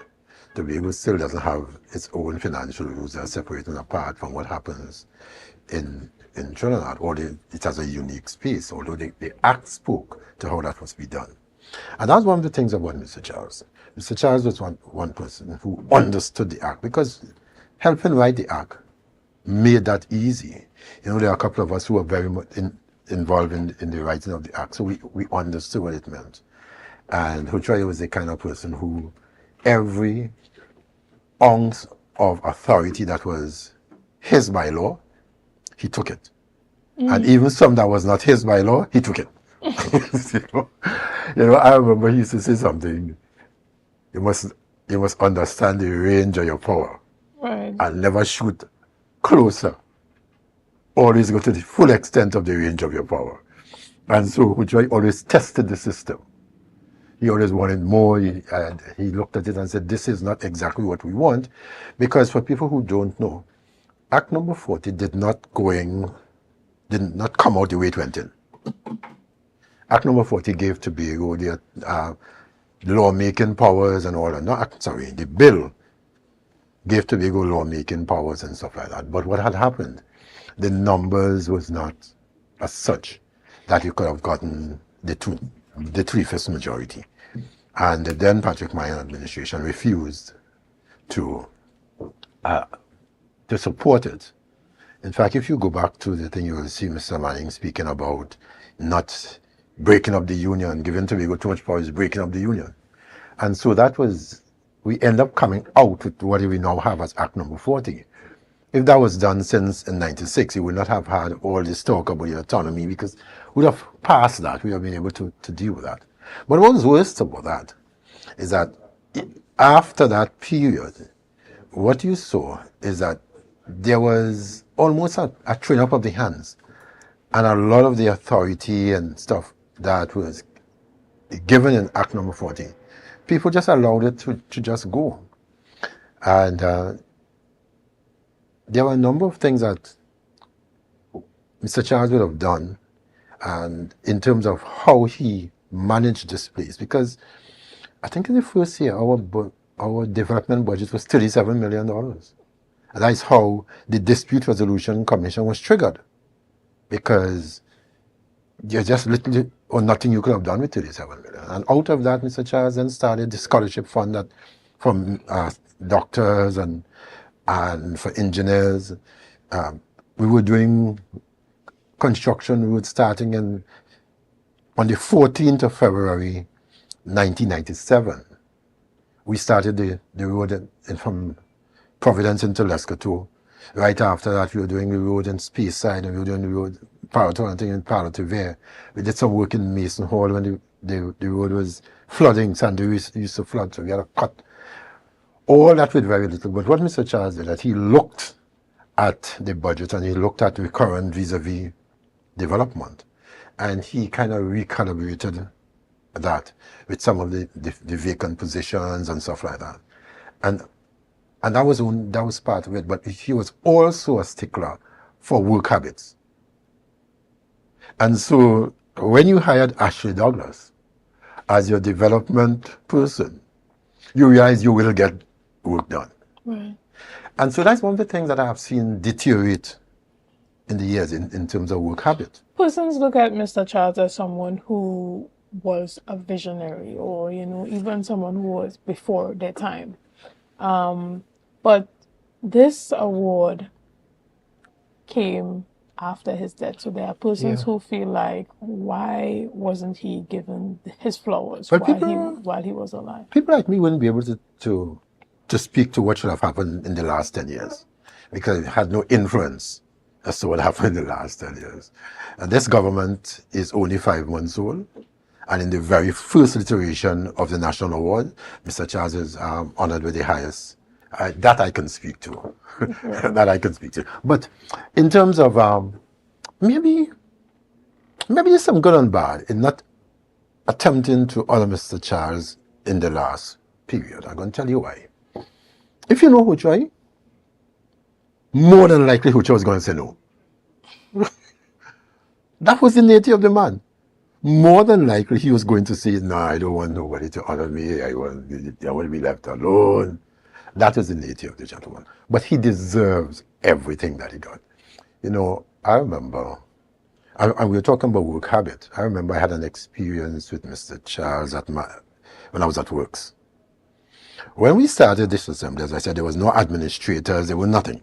Tobago still doesn't have its own financial rules that are separate and apart from what happens in Trinidad, or it has a unique space, although the Act spoke to how that must be done. And that's one of the things about Mr. Charles. Mr. Charles was one person who understood the Act, because helping write the Act made that easy. You know, there are a couple of us who are very much involved in the writing of the Act, so we understood what it meant. And Hutroy was the kind of person who every ounce of authority that was his by law, he took it. And even some that was not his by law, he took it. you know, I remember he used to say something, you must understand the range of your power. Right. And never shoot closer. Always go to the full extent of the range of your power. And so Hutroy always tested the system. He always wanted more, and he looked at it and said, this is not exactly what we want, because for people who don't know, Act number 40 did not come out the way it went in. Act number 40 gave Tobago the lawmaking powers and all that. The bill gave Tobago lawmaking powers and stuff like that. But what had happened, the numbers was not as such that you could have gotten the 3/5 majority. And the then Patrick Mayan administration refused to support it. In fact, if you go back to the thing, you will see Mr. Manning speaking about not breaking up the union, giving Tobago too much power is breaking up the union. And so that was, we end up coming out with what we now have as Act number 40. If that was done since in 96, you would not have had all this talk about the autonomy, because we would have passed that, we would have been able to deal with that. But what was worst about that is that after that period, what you saw is that there was almost a train up of the hands, and a lot of the authority and stuff that was given in Act number 40, people just allowed it to just go. And there were a number of things that Mr. Charles would have done, and in terms of how he managed this place, because I think in the first year our development budget was $37 million. And that's how the Dispute Resolution Commission was triggered, because there's just little or nothing you could have done with $37 million. And out of that, Mr. Charles then started the scholarship fund that from doctors and for engineers. We were doing construction roads starting on the 14th of February 1997. We started the road from Providence into Lescotho. Right after that, we were doing the road in Speyside, and we were doing the road in Parle-Travers. We did some work in Mason Hall when the road was flooding. St. Louis used to flood, so we had to cut. All that with very little. But what Mr. Charles did, that he looked at the budget and he looked at recurrent vis-a-vis development. And he kind of recalibrated that with some of the vacant positions and stuff like that. And that was part of it, but he was also a stickler for work habits. And so when you hired Ashley Douglas as your development person, you realize you will get work done. Right. And so that's one of the things that I have seen deteriorate in the years in terms of work habit. Persons look at Mr. Charles as someone who was a visionary, or even someone who was before their time. But this award came after his death, so there are persons Yeah. who feel like, why wasn't he given his flowers But while he was alive? people like me wouldn't be able to speak to what should have happened in the last 10 years because it had no influence as to what happened in the last 10 years. And this government is only 5 months old. And in the very first iteration of the national award, Mr. Charles is honored with the highest. That I can speak to. That I can speak to. But in terms of maybe there's some good and bad in not attempting to honor Mr. Charles in the last period. I'm going to tell you why. If you know Huchai, more than likely Huchai was going to say no. That was the nature of the man. More than likely he was going to say, no, I don't want nobody to honor me. I want to be left alone. That was the nature of the gentleman. But he deserves everything that he got. I remember, and we were talking about work habit. I remember I had an experience with Mr. Charles when I was at Works. When we started this assembly, as I said, there was no administrators, there was nothing.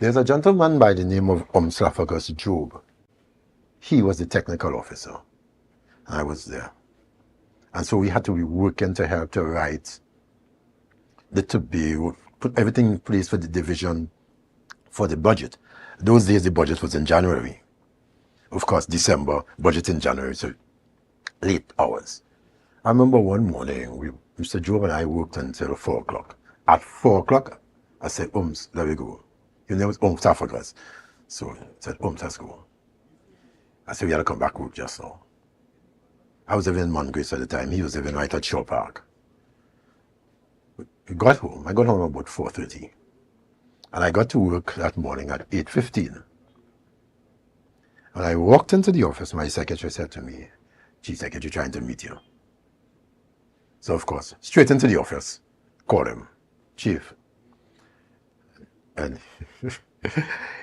There's a gentleman by the name of Umslafagus Job. He was the technical officer. I was there. And so we had to be working to help to write the Tobago, put everything in place for the division for the budget. Those days the budget was in January. Of course, December, budget in January, so late hours. I remember one morning, Mr. Job and I worked until 4 o'clock. At 4 o'clock, I said, let me go. Your name was Tafagas. So I said, let's go. I said, we had to come back work just now. I was living in Mongrace at the time. He was living right at Shaw Park. We got home. I got home about 4:30. And I got to work that morning at 8:15. When I walked into the office, my secretary said to me, Chief Secretary trying to meet you. So, of course, straight into the office, called him, Chief. And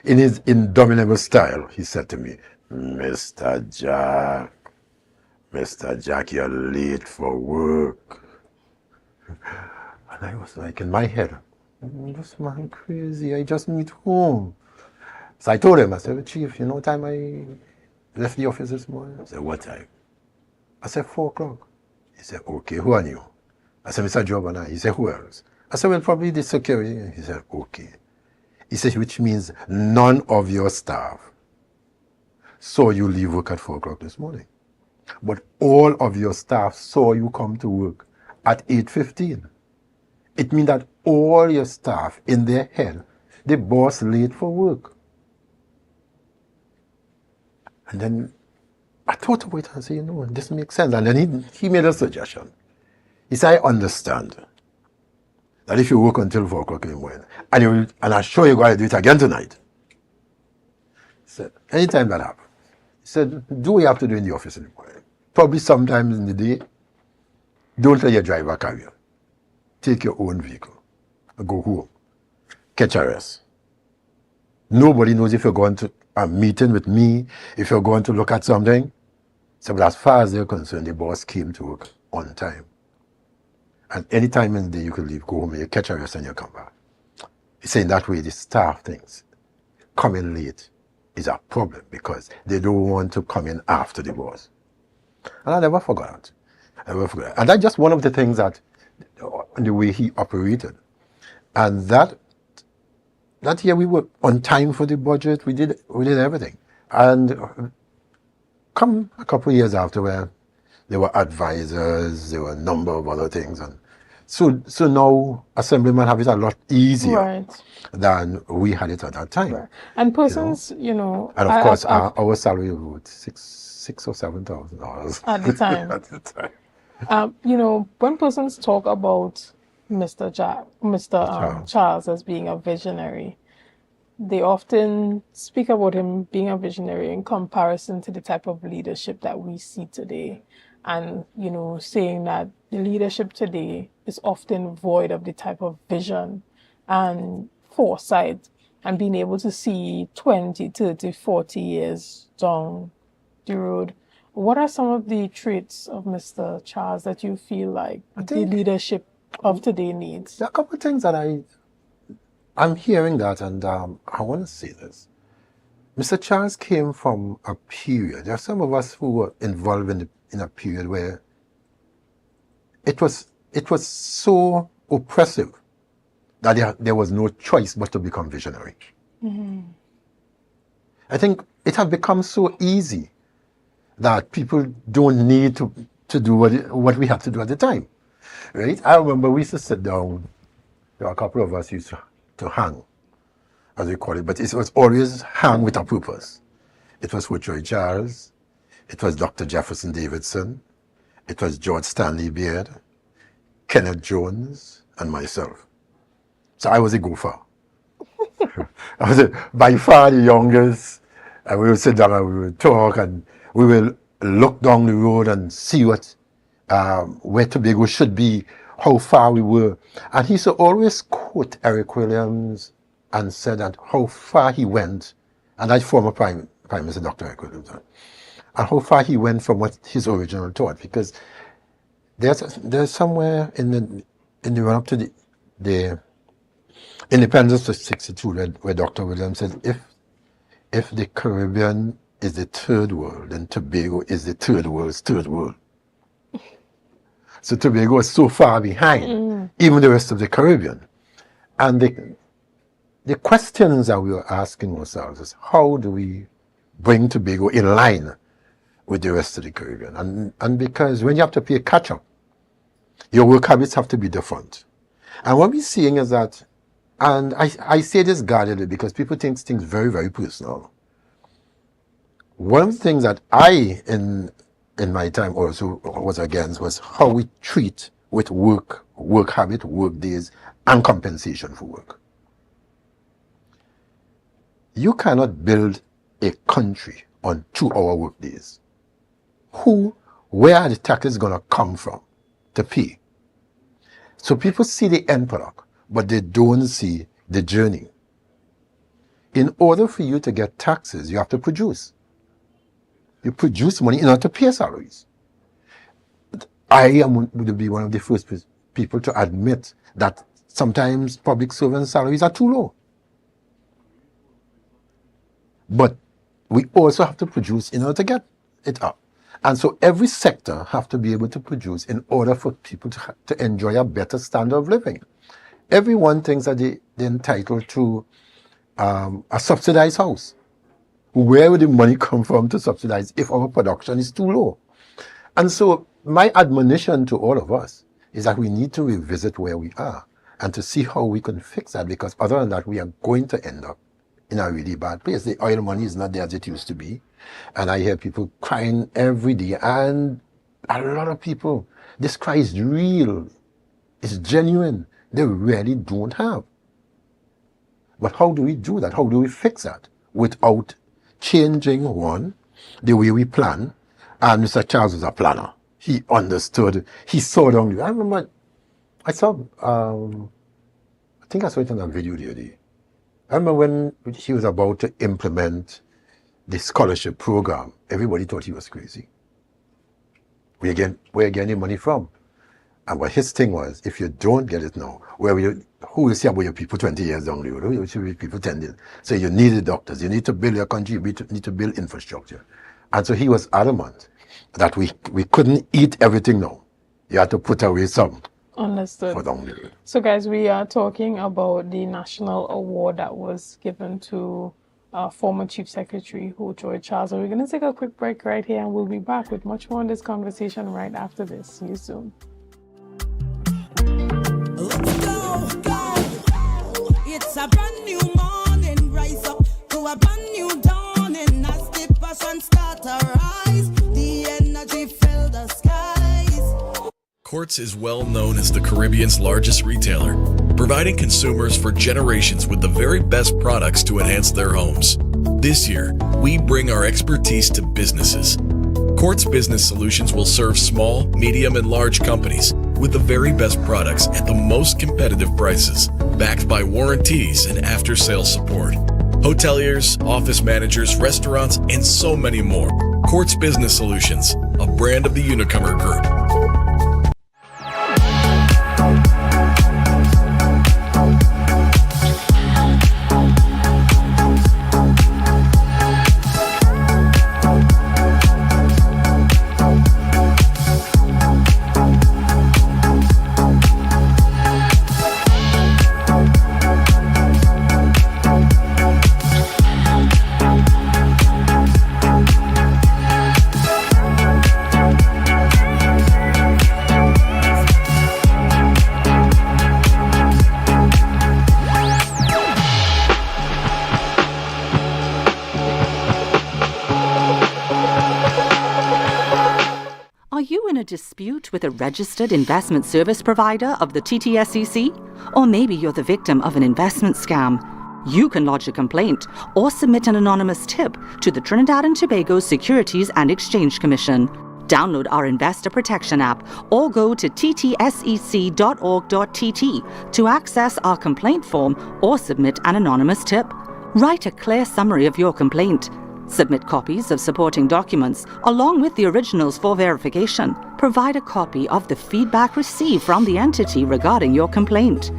in his indomitable style, he said to me, Mr. Jack, you're late for work. And I was like, in my head, this man crazy, I just meet home. So I told him, I said, Chief, you know what time I left the office this morning? I said, what time? I said, 4 o'clock. He said, okay, who are you? I said, Mr. Job and I. He said, who else? I said, well, probably the security. He said, okay. He said, which means none of your staff saw you leave work at 4 o'clock this morning. But all of your staff saw you come to work at 8:15. It means that all your staff in their head, the boss late for work. And then I thought about it and said, this makes sense. And then he made a suggestion. He said, I understand that if you work until 4 o'clock in the morning, and I'm sure you're going to do it again tonight. He said, anytime that happens, he said, do what you have to do in the office in the morning. Probably sometimes in the day, don't let your driver carry you. Take your own vehicle and go home. Catch a rest. Nobody knows if you're going to a meeting with me, if you're going to look at something. So, but as far as they're concerned, the boss came to work on time. And any time in the day you could leave, go home, you catch a rest and you come back. He's saying that way the staff thinks coming late is a problem because they don't want to come in after the boss. And I never forgot. And that's just one of the things that, the way he operated. And that year we were on time for the budget. We did everything. And come a couple of years after, where there were advisors, there were a number of other things. And so now assemblymen have it a lot easier than we had it at that time. Right. And persons, And of course, our salary was $6,000 or $7,000 at the time. At the time. When persons talk about Mr. Charles as being a visionary, they often speak about him being a visionary in comparison to the type of leadership that we see today. And, saying that the leadership today is often void of the type of vision and foresight and being able to see 20, 30, 40 years down the road. What are some of the traits of Mr. Charles that you feel like the leadership of today needs? There are a couple of things that I'm hearing that, and I want to say this. Mr. Charles came from a period. There are some of us who were involved in a period where it was so oppressive that there was no choice but to become visionary. Mm-hmm. I think it has become so easy that people don't need to do what we had to do at the time, right? I remember we used to sit down. There were a couple of us used to hang, as we call it, but it was always hang with a purpose. It was Woodrow Charles, it was Dr. Jefferson Davidson, it was George Stanley Beard, Kenneth Jones, and myself. So I was a gopher. I was by far the youngest, and we would sit down and we would talk, and we will look down the road and see what where Tobago should be, how far we were. And he used to always quote Eric Williams and said that how far he went, and that's former Prime Minister Dr. Eric Williams, and how far he went from what his original thought. Because there's somewhere in the run up to the independence of '62 where Dr. Williams said, if the Caribbean is the third world, then Tobago is the third world's third world. So Tobago is so far behind, even the rest of the Caribbean. And the questions that we were asking ourselves is, how do we bring Tobago in line with the rest of the Caribbean? And because when you have to play catch up, your work habits have to be different. And what we're seeing is that, and I say this guardedly because people think things very, very personal. One of the things that I, in my time also was against, was how we treat with work habit, work days, and compensation for work. You cannot build a country on 2-hour work days. Where are the taxes going to come from to pay? So people see the end product, but they don't see the journey. In order for you to get taxes, you have to produce. You produce money in order to pay salaries. I would be one of the first people to admit that sometimes public servant salaries are too low. But we also have to produce in order to get it up. And so every sector have to be able to produce in order for people to enjoy a better standard of living. Everyone thinks that they're entitled to a subsidized house. Where would the money come from to subsidize if our production is too low? And so my admonition to all of us is that we need to revisit where we are and to see how we can fix that, because other than that, we are going to end up in a really bad place. The oil money is not there as it used to be. And I hear people crying every day. And a lot of people, this cry is real. It's genuine. They really don't have. But how do we do that? How do we fix that without changing, one, the way we plan? And Mr. Charles was a planner. He understood. He saw down. I remember, I think I saw it on a video the other day. I remember when he was about to implement the scholarship program, everybody thought he was crazy. Where are getting money from? And what his thing was, if you don't get it now, who will see about your people 20 years down the road? Who will see your people 10 years? So you need the doctors, you need to build your country, you need to build infrastructure. And so he was adamant that we couldn't eat everything now. You had to put away some. Understood. For down the road. So guys, we are talking about the national award that was given to former Chief Secretary Woodrow Charles. So we're going to take a quick break right here, and we'll be back with much more on this conversation right after this. See you soon. It's a brand new morning, rise up to a brand new dawning. As the passion start to rise, the energy fill the skies. Quartz is well known as the Caribbean's largest retailer, providing consumers for generations with the very best products to enhance their homes. This year, we bring our expertise to businesses. Quartz Business Solutions will serve small, medium, and large companies with the very best products at the most competitive prices, backed by warranties and after-sales support. Hoteliers, office managers, restaurants, and so many more. Quartz Business Solutions, a brand of the Unicomer Group. Are you in a dispute with a registered investment service provider of the TTSEC? Or maybe you're the victim of an investment scam? You can lodge a complaint or submit an anonymous tip to the Trinidad and Tobago Securities and Exchange Commission. Download our Investor Protection app or go to ttsec.org.tt to access our complaint form or submit an anonymous tip. Write a clear summary of your complaint. Submit copies of supporting documents along with the originals for verification. Provide a copy of the feedback received from the entity regarding your complaint.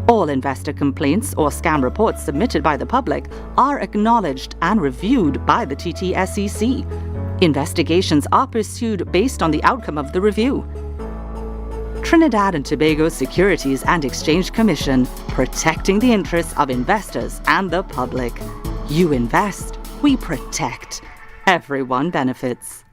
All investor complaints or scam reports submitted by the public are acknowledged and reviewed by the TTSEC. Investigations are pursued based on the outcome of the review. Trinidad and Tobago Securities and Exchange Commission, protecting the interests of investors and the public. You invest, we protect. Everyone benefits.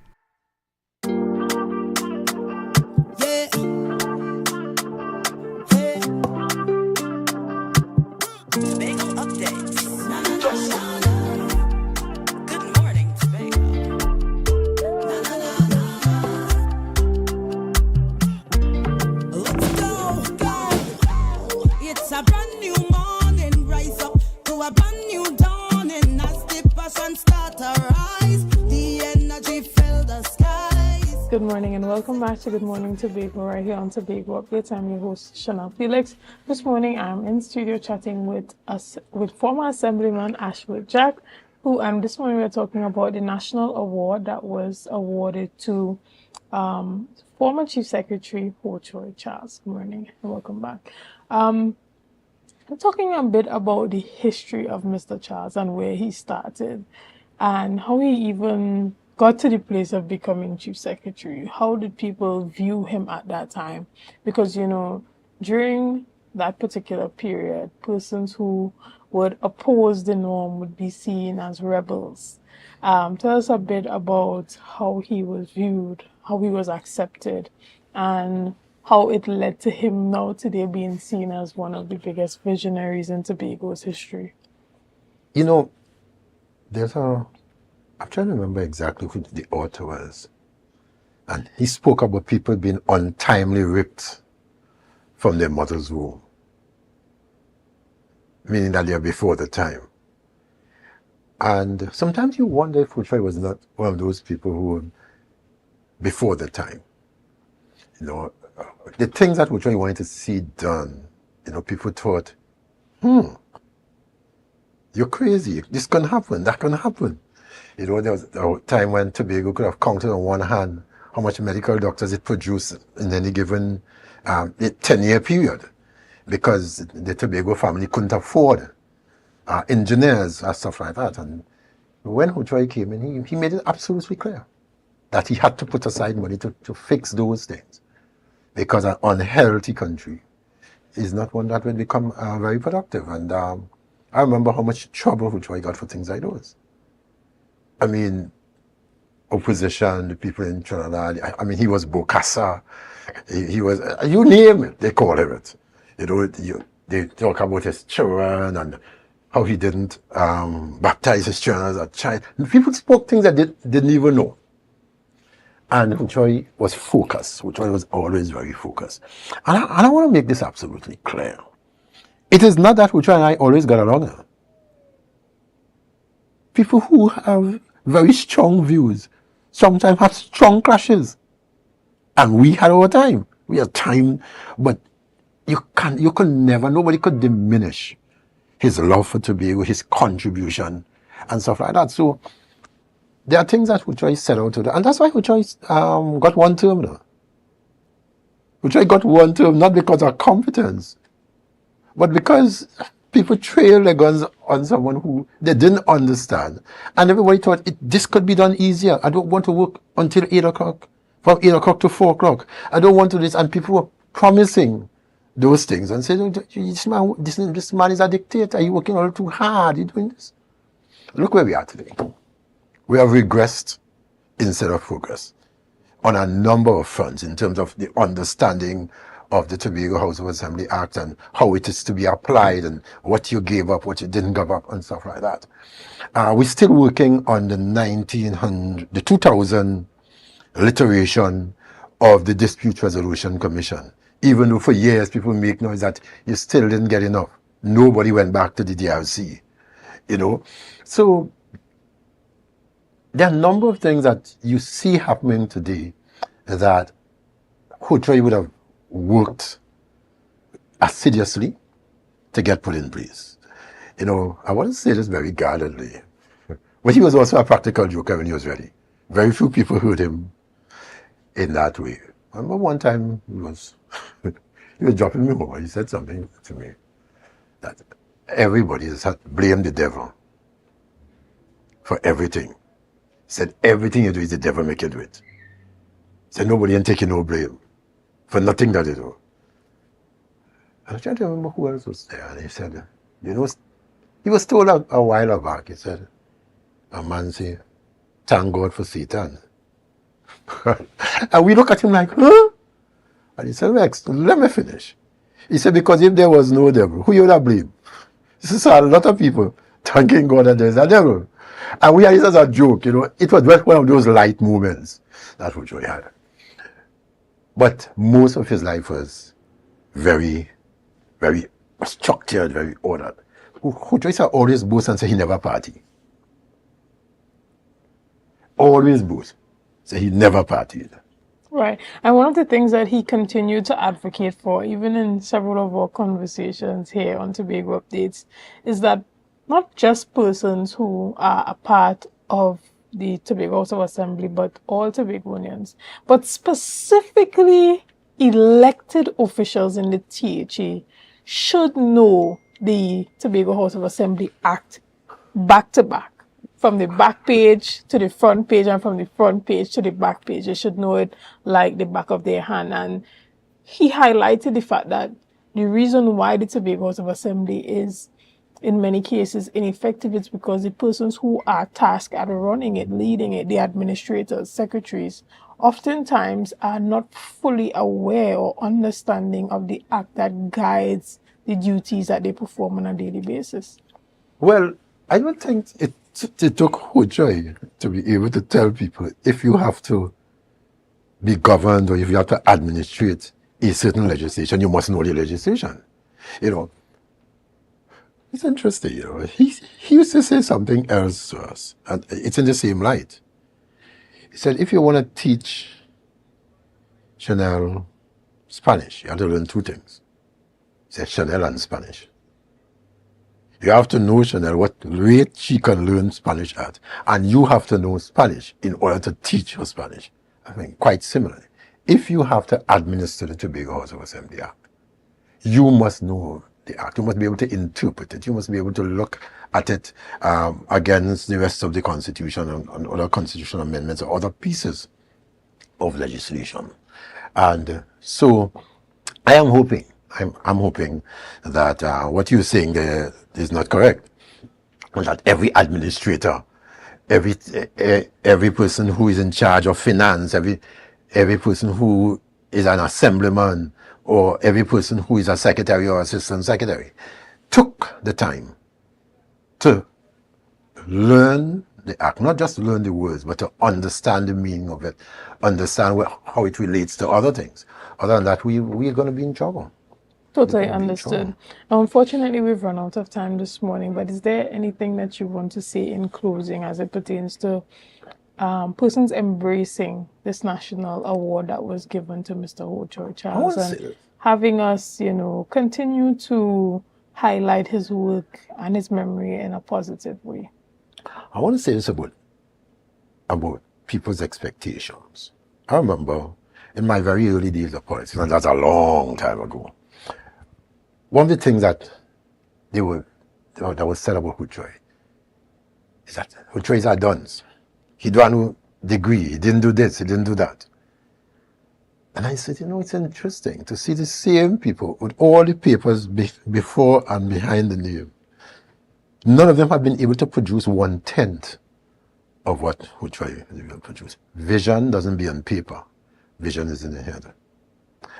It's a brand new morning, rise up to a brand new dawning. As the passion start to rise, the energy fill the skies. Good morning and welcome back to Good Morning Tobago right here on Tobago Updates. I'm your host Chanel Felix. This morning I'm in studio chatting with former Assemblyman Ashwood Jack, who this morning we're talking about the national award that was awarded to former Chief Secretary Ho-Choi Charles. Good morning and welcome back. I'm talking a bit about the history of Mr. Charles and where he started and how he even got to the place of becoming Chief Secretary. How did people view him at that time? Because, you know, during that particular period, persons who would oppose the norm would be seen as rebels. Tell us a bit about how he was viewed, how he was accepted, and how it led to him now today being seen as one of the biggest visionaries in Tobago's history. You know, I'm trying to remember exactly who the author was. And he spoke about people being untimely ripped from their mother's womb. Meaning that they are before the time. And sometimes you wonder if Ho-Choi was not one of those people who were before the time. You know, the things that Ho-Choi wanted to see done, you know, people thought, you're crazy. This can happen, that can happen. You know, there was a time when Tobago could have counted on one hand how much medical doctors it produced in any given 10-year period, because the Tobago family couldn't afford engineers and stuff like that. And when Ho-Choi came in, he made it absolutely clear that he had to put aside money to fix those things, because an unhealthy country is not one that will become very productive. And I remember how much trouble Ho-Choi got for things like those. I mean, opposition, the people in Trinidad, I mean, he was Bokassa, he was, you name it, they call him it. You know, they talk about his children and how he didn't baptize his children as a child. And people spoke things that they didn't even know. And Ho-Choi was focused. Ho-Choi was always very focused. And I want to make this absolutely clear. It is not that Ho-Choi and I always got along. People who have very strong views sometimes have strong clashes. And we had our time. We had time, but you can never, nobody could diminish his love for Tobago, his contribution, and stuff like that. So there are things that Huchoy set out to do, and that's why Huchoy got one term now. Huchoy got one term not because of competence, but because people trailed their guns on someone who they didn't understand. And everybody thought this could be done easier. I don't want to work until 8 o'clock, from 8 o'clock to 4 o'clock. I don't want to do this. And people were promising those things and saying, this man is a dictator. You're working a little too hard. You're doing this. Look where we are today. We have regressed instead of progress on a number of fronts in terms of the understanding of the Tobago House of Assembly Act and how it is to be applied and what you gave up, what you didn't give up, and stuff like that. We're still working on the 2000 iteration of the Dispute Resolution Commission. Even though for years people make noise that you still didn't get enough. Nobody went back to the DRC, you know. So there are a number of things that you see happening today that Huchoy would have worked assiduously to get put in place. You know, I want to say this very guardedly, but he was also a practical joker when he was ready. Very few people heard him in that way. I remember one time he was dropping me over. He said something to me that everybody has had blame the devil for everything. He said everything you do is the devil make you do it. He said nobody ain't taking no blame for nothing that they do. I was trying to remember who else was there, and he said, you know, he was told a while back, he said, a man say, thank God for Satan. And we look at him like, huh? And he said, Rex, let me finish. He said, because if there was no devil, who you would have blamed? This is a lot of people thanking God that there's a devil. And we had it as a joke, you know. It was just one of those light moments that Huchoy had. But most of his life was very, very structured, very ordered. Huchoy always boast and say he never party. Always boast. Say he never partied. Right. And one of the things that he continued to advocate for, even in several of our conversations here on Tobago Updates, is that not just persons who are a part of the Tobago House of Assembly, but all Tobagonians, but specifically elected officials in the THA should know the Tobago House of Assembly Act back to back. From the back page to the front page and from the front page to the back page. They should know it like the back of their hand. And he highlighted the fact that the reason why the Tobago House of Assembly is in many cases ineffective is because the persons who are tasked at running it, leading it, the administrators, secretaries, oftentimes are not fully aware or understanding of the act that guides the duties that they perform on a daily basis. Well, I don't think it took Huchoy to be able to tell people if you have to be governed or if you have to administrate a certain legislation, you must know the legislation. You know, it's interesting, you know. He used to say something else to us, and it's in the same light. He said, if you want to teach Chanel Spanish, you have to learn two things. He said Chanel and Spanish. You have to know Chanel what rate she can learn Spanish at, and you have to know Spanish in order to teach her Spanish. I mean, quite similarly, if you have to administer the Tobago House of Assembly Act, you must know the act. You must be able to interpret it. You must be able to look at it against the rest of the Constitution and other constitutional amendments or other pieces of legislation. And so I am hoping, I'm hoping that what you're saying there is not correct. That every administrator, every person who is in charge of finance, every person who is an assemblyman, or every person who is a secretary or assistant secretary, took the time to learn the act, not just to learn the words, but to understand the meaning of it, understand how it relates to other things. Other than that, we're going to be in trouble. Totally understood. Unfortunately, we've run out of time this morning, but is there anything that you want to say in closing as it pertains to persons embracing this national award that was given to Mr. Huchoy Charles and having us, you know, continue to highlight his work and his memory in a positive way? I want to say this about about people's expectations. I remember in my very early days of politics, and that's a long time ago, one of the things that was said about Huchoy is that Huchoy is a dunce. He don't have no degree, he didn't do this, he didn't do that. And I said, it's interesting to see the same people with all the papers before and behind the name. None of them have been able to produce 1/10 of what Huchoy will produce. Vision doesn't be on paper. Vision is in the head.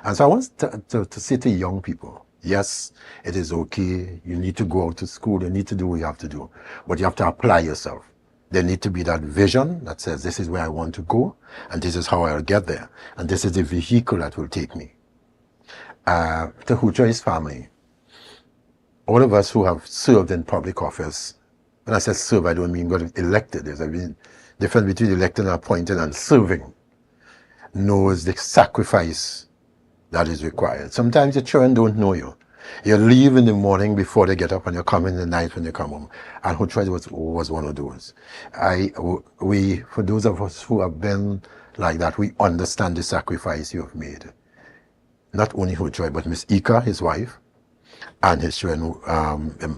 And so I want to say to young people, yes, it is okay. You need to go out to school. You need to do what you have to do. But you have to apply yourself. There need to be that vision that says, this is where I want to go, and this is how I'll get there. And this is the vehicle that will take me. To Huchoy's family, all of us who have served in public office, when I say serve, I don't mean got elected. There's a difference between elected and appointed and serving. Knows the sacrifice that is required. Sometimes your children don't know you. You leave in the morning before they get up, and you come in the night when you come home. And Huchoy was one of those. For those of us who have been like that, we understand the sacrifice you have made. Not only Huchoy, but Miss Ika, his wife, and his children,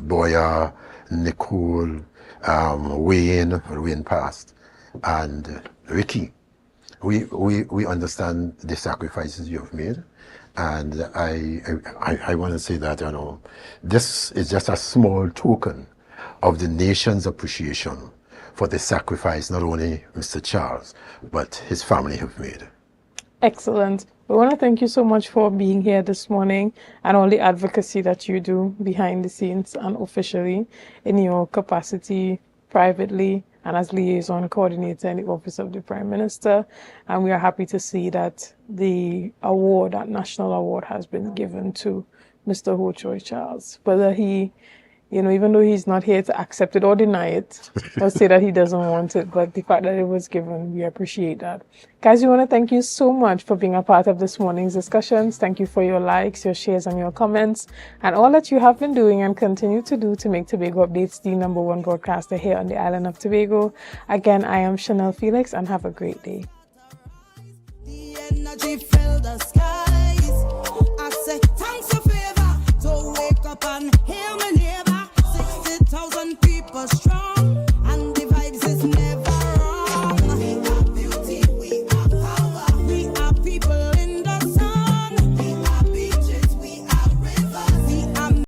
Boya, Nicole, Wayne passed, and Ricky. We understand the sacrifices you have made, and I want to say that this is just a small token of the nation's appreciation for the sacrifice not only Mr. Charles but his family have made. Excellent. We want to thank you so much for being here this morning and all the advocacy that you do behind the scenes and officially in your capacity privately and as liaison coordinator in the Office of the Prime Minister. And we are happy to see that the award, that national award, has been given to Mr. Huchoy Charles. Whether he, even though he's not here to accept it or deny it, or say that he doesn't want it, but the fact that it was given, we appreciate that. Guys, we want to thank you so much for being a part of this morning's discussions. Thank you for your likes, your shares, and your comments, and all that you have been doing and continue to do to make Tobago Updates the #1 broadcaster here on the island of Tobago. Again, I am Chanel Felix, and have a great day.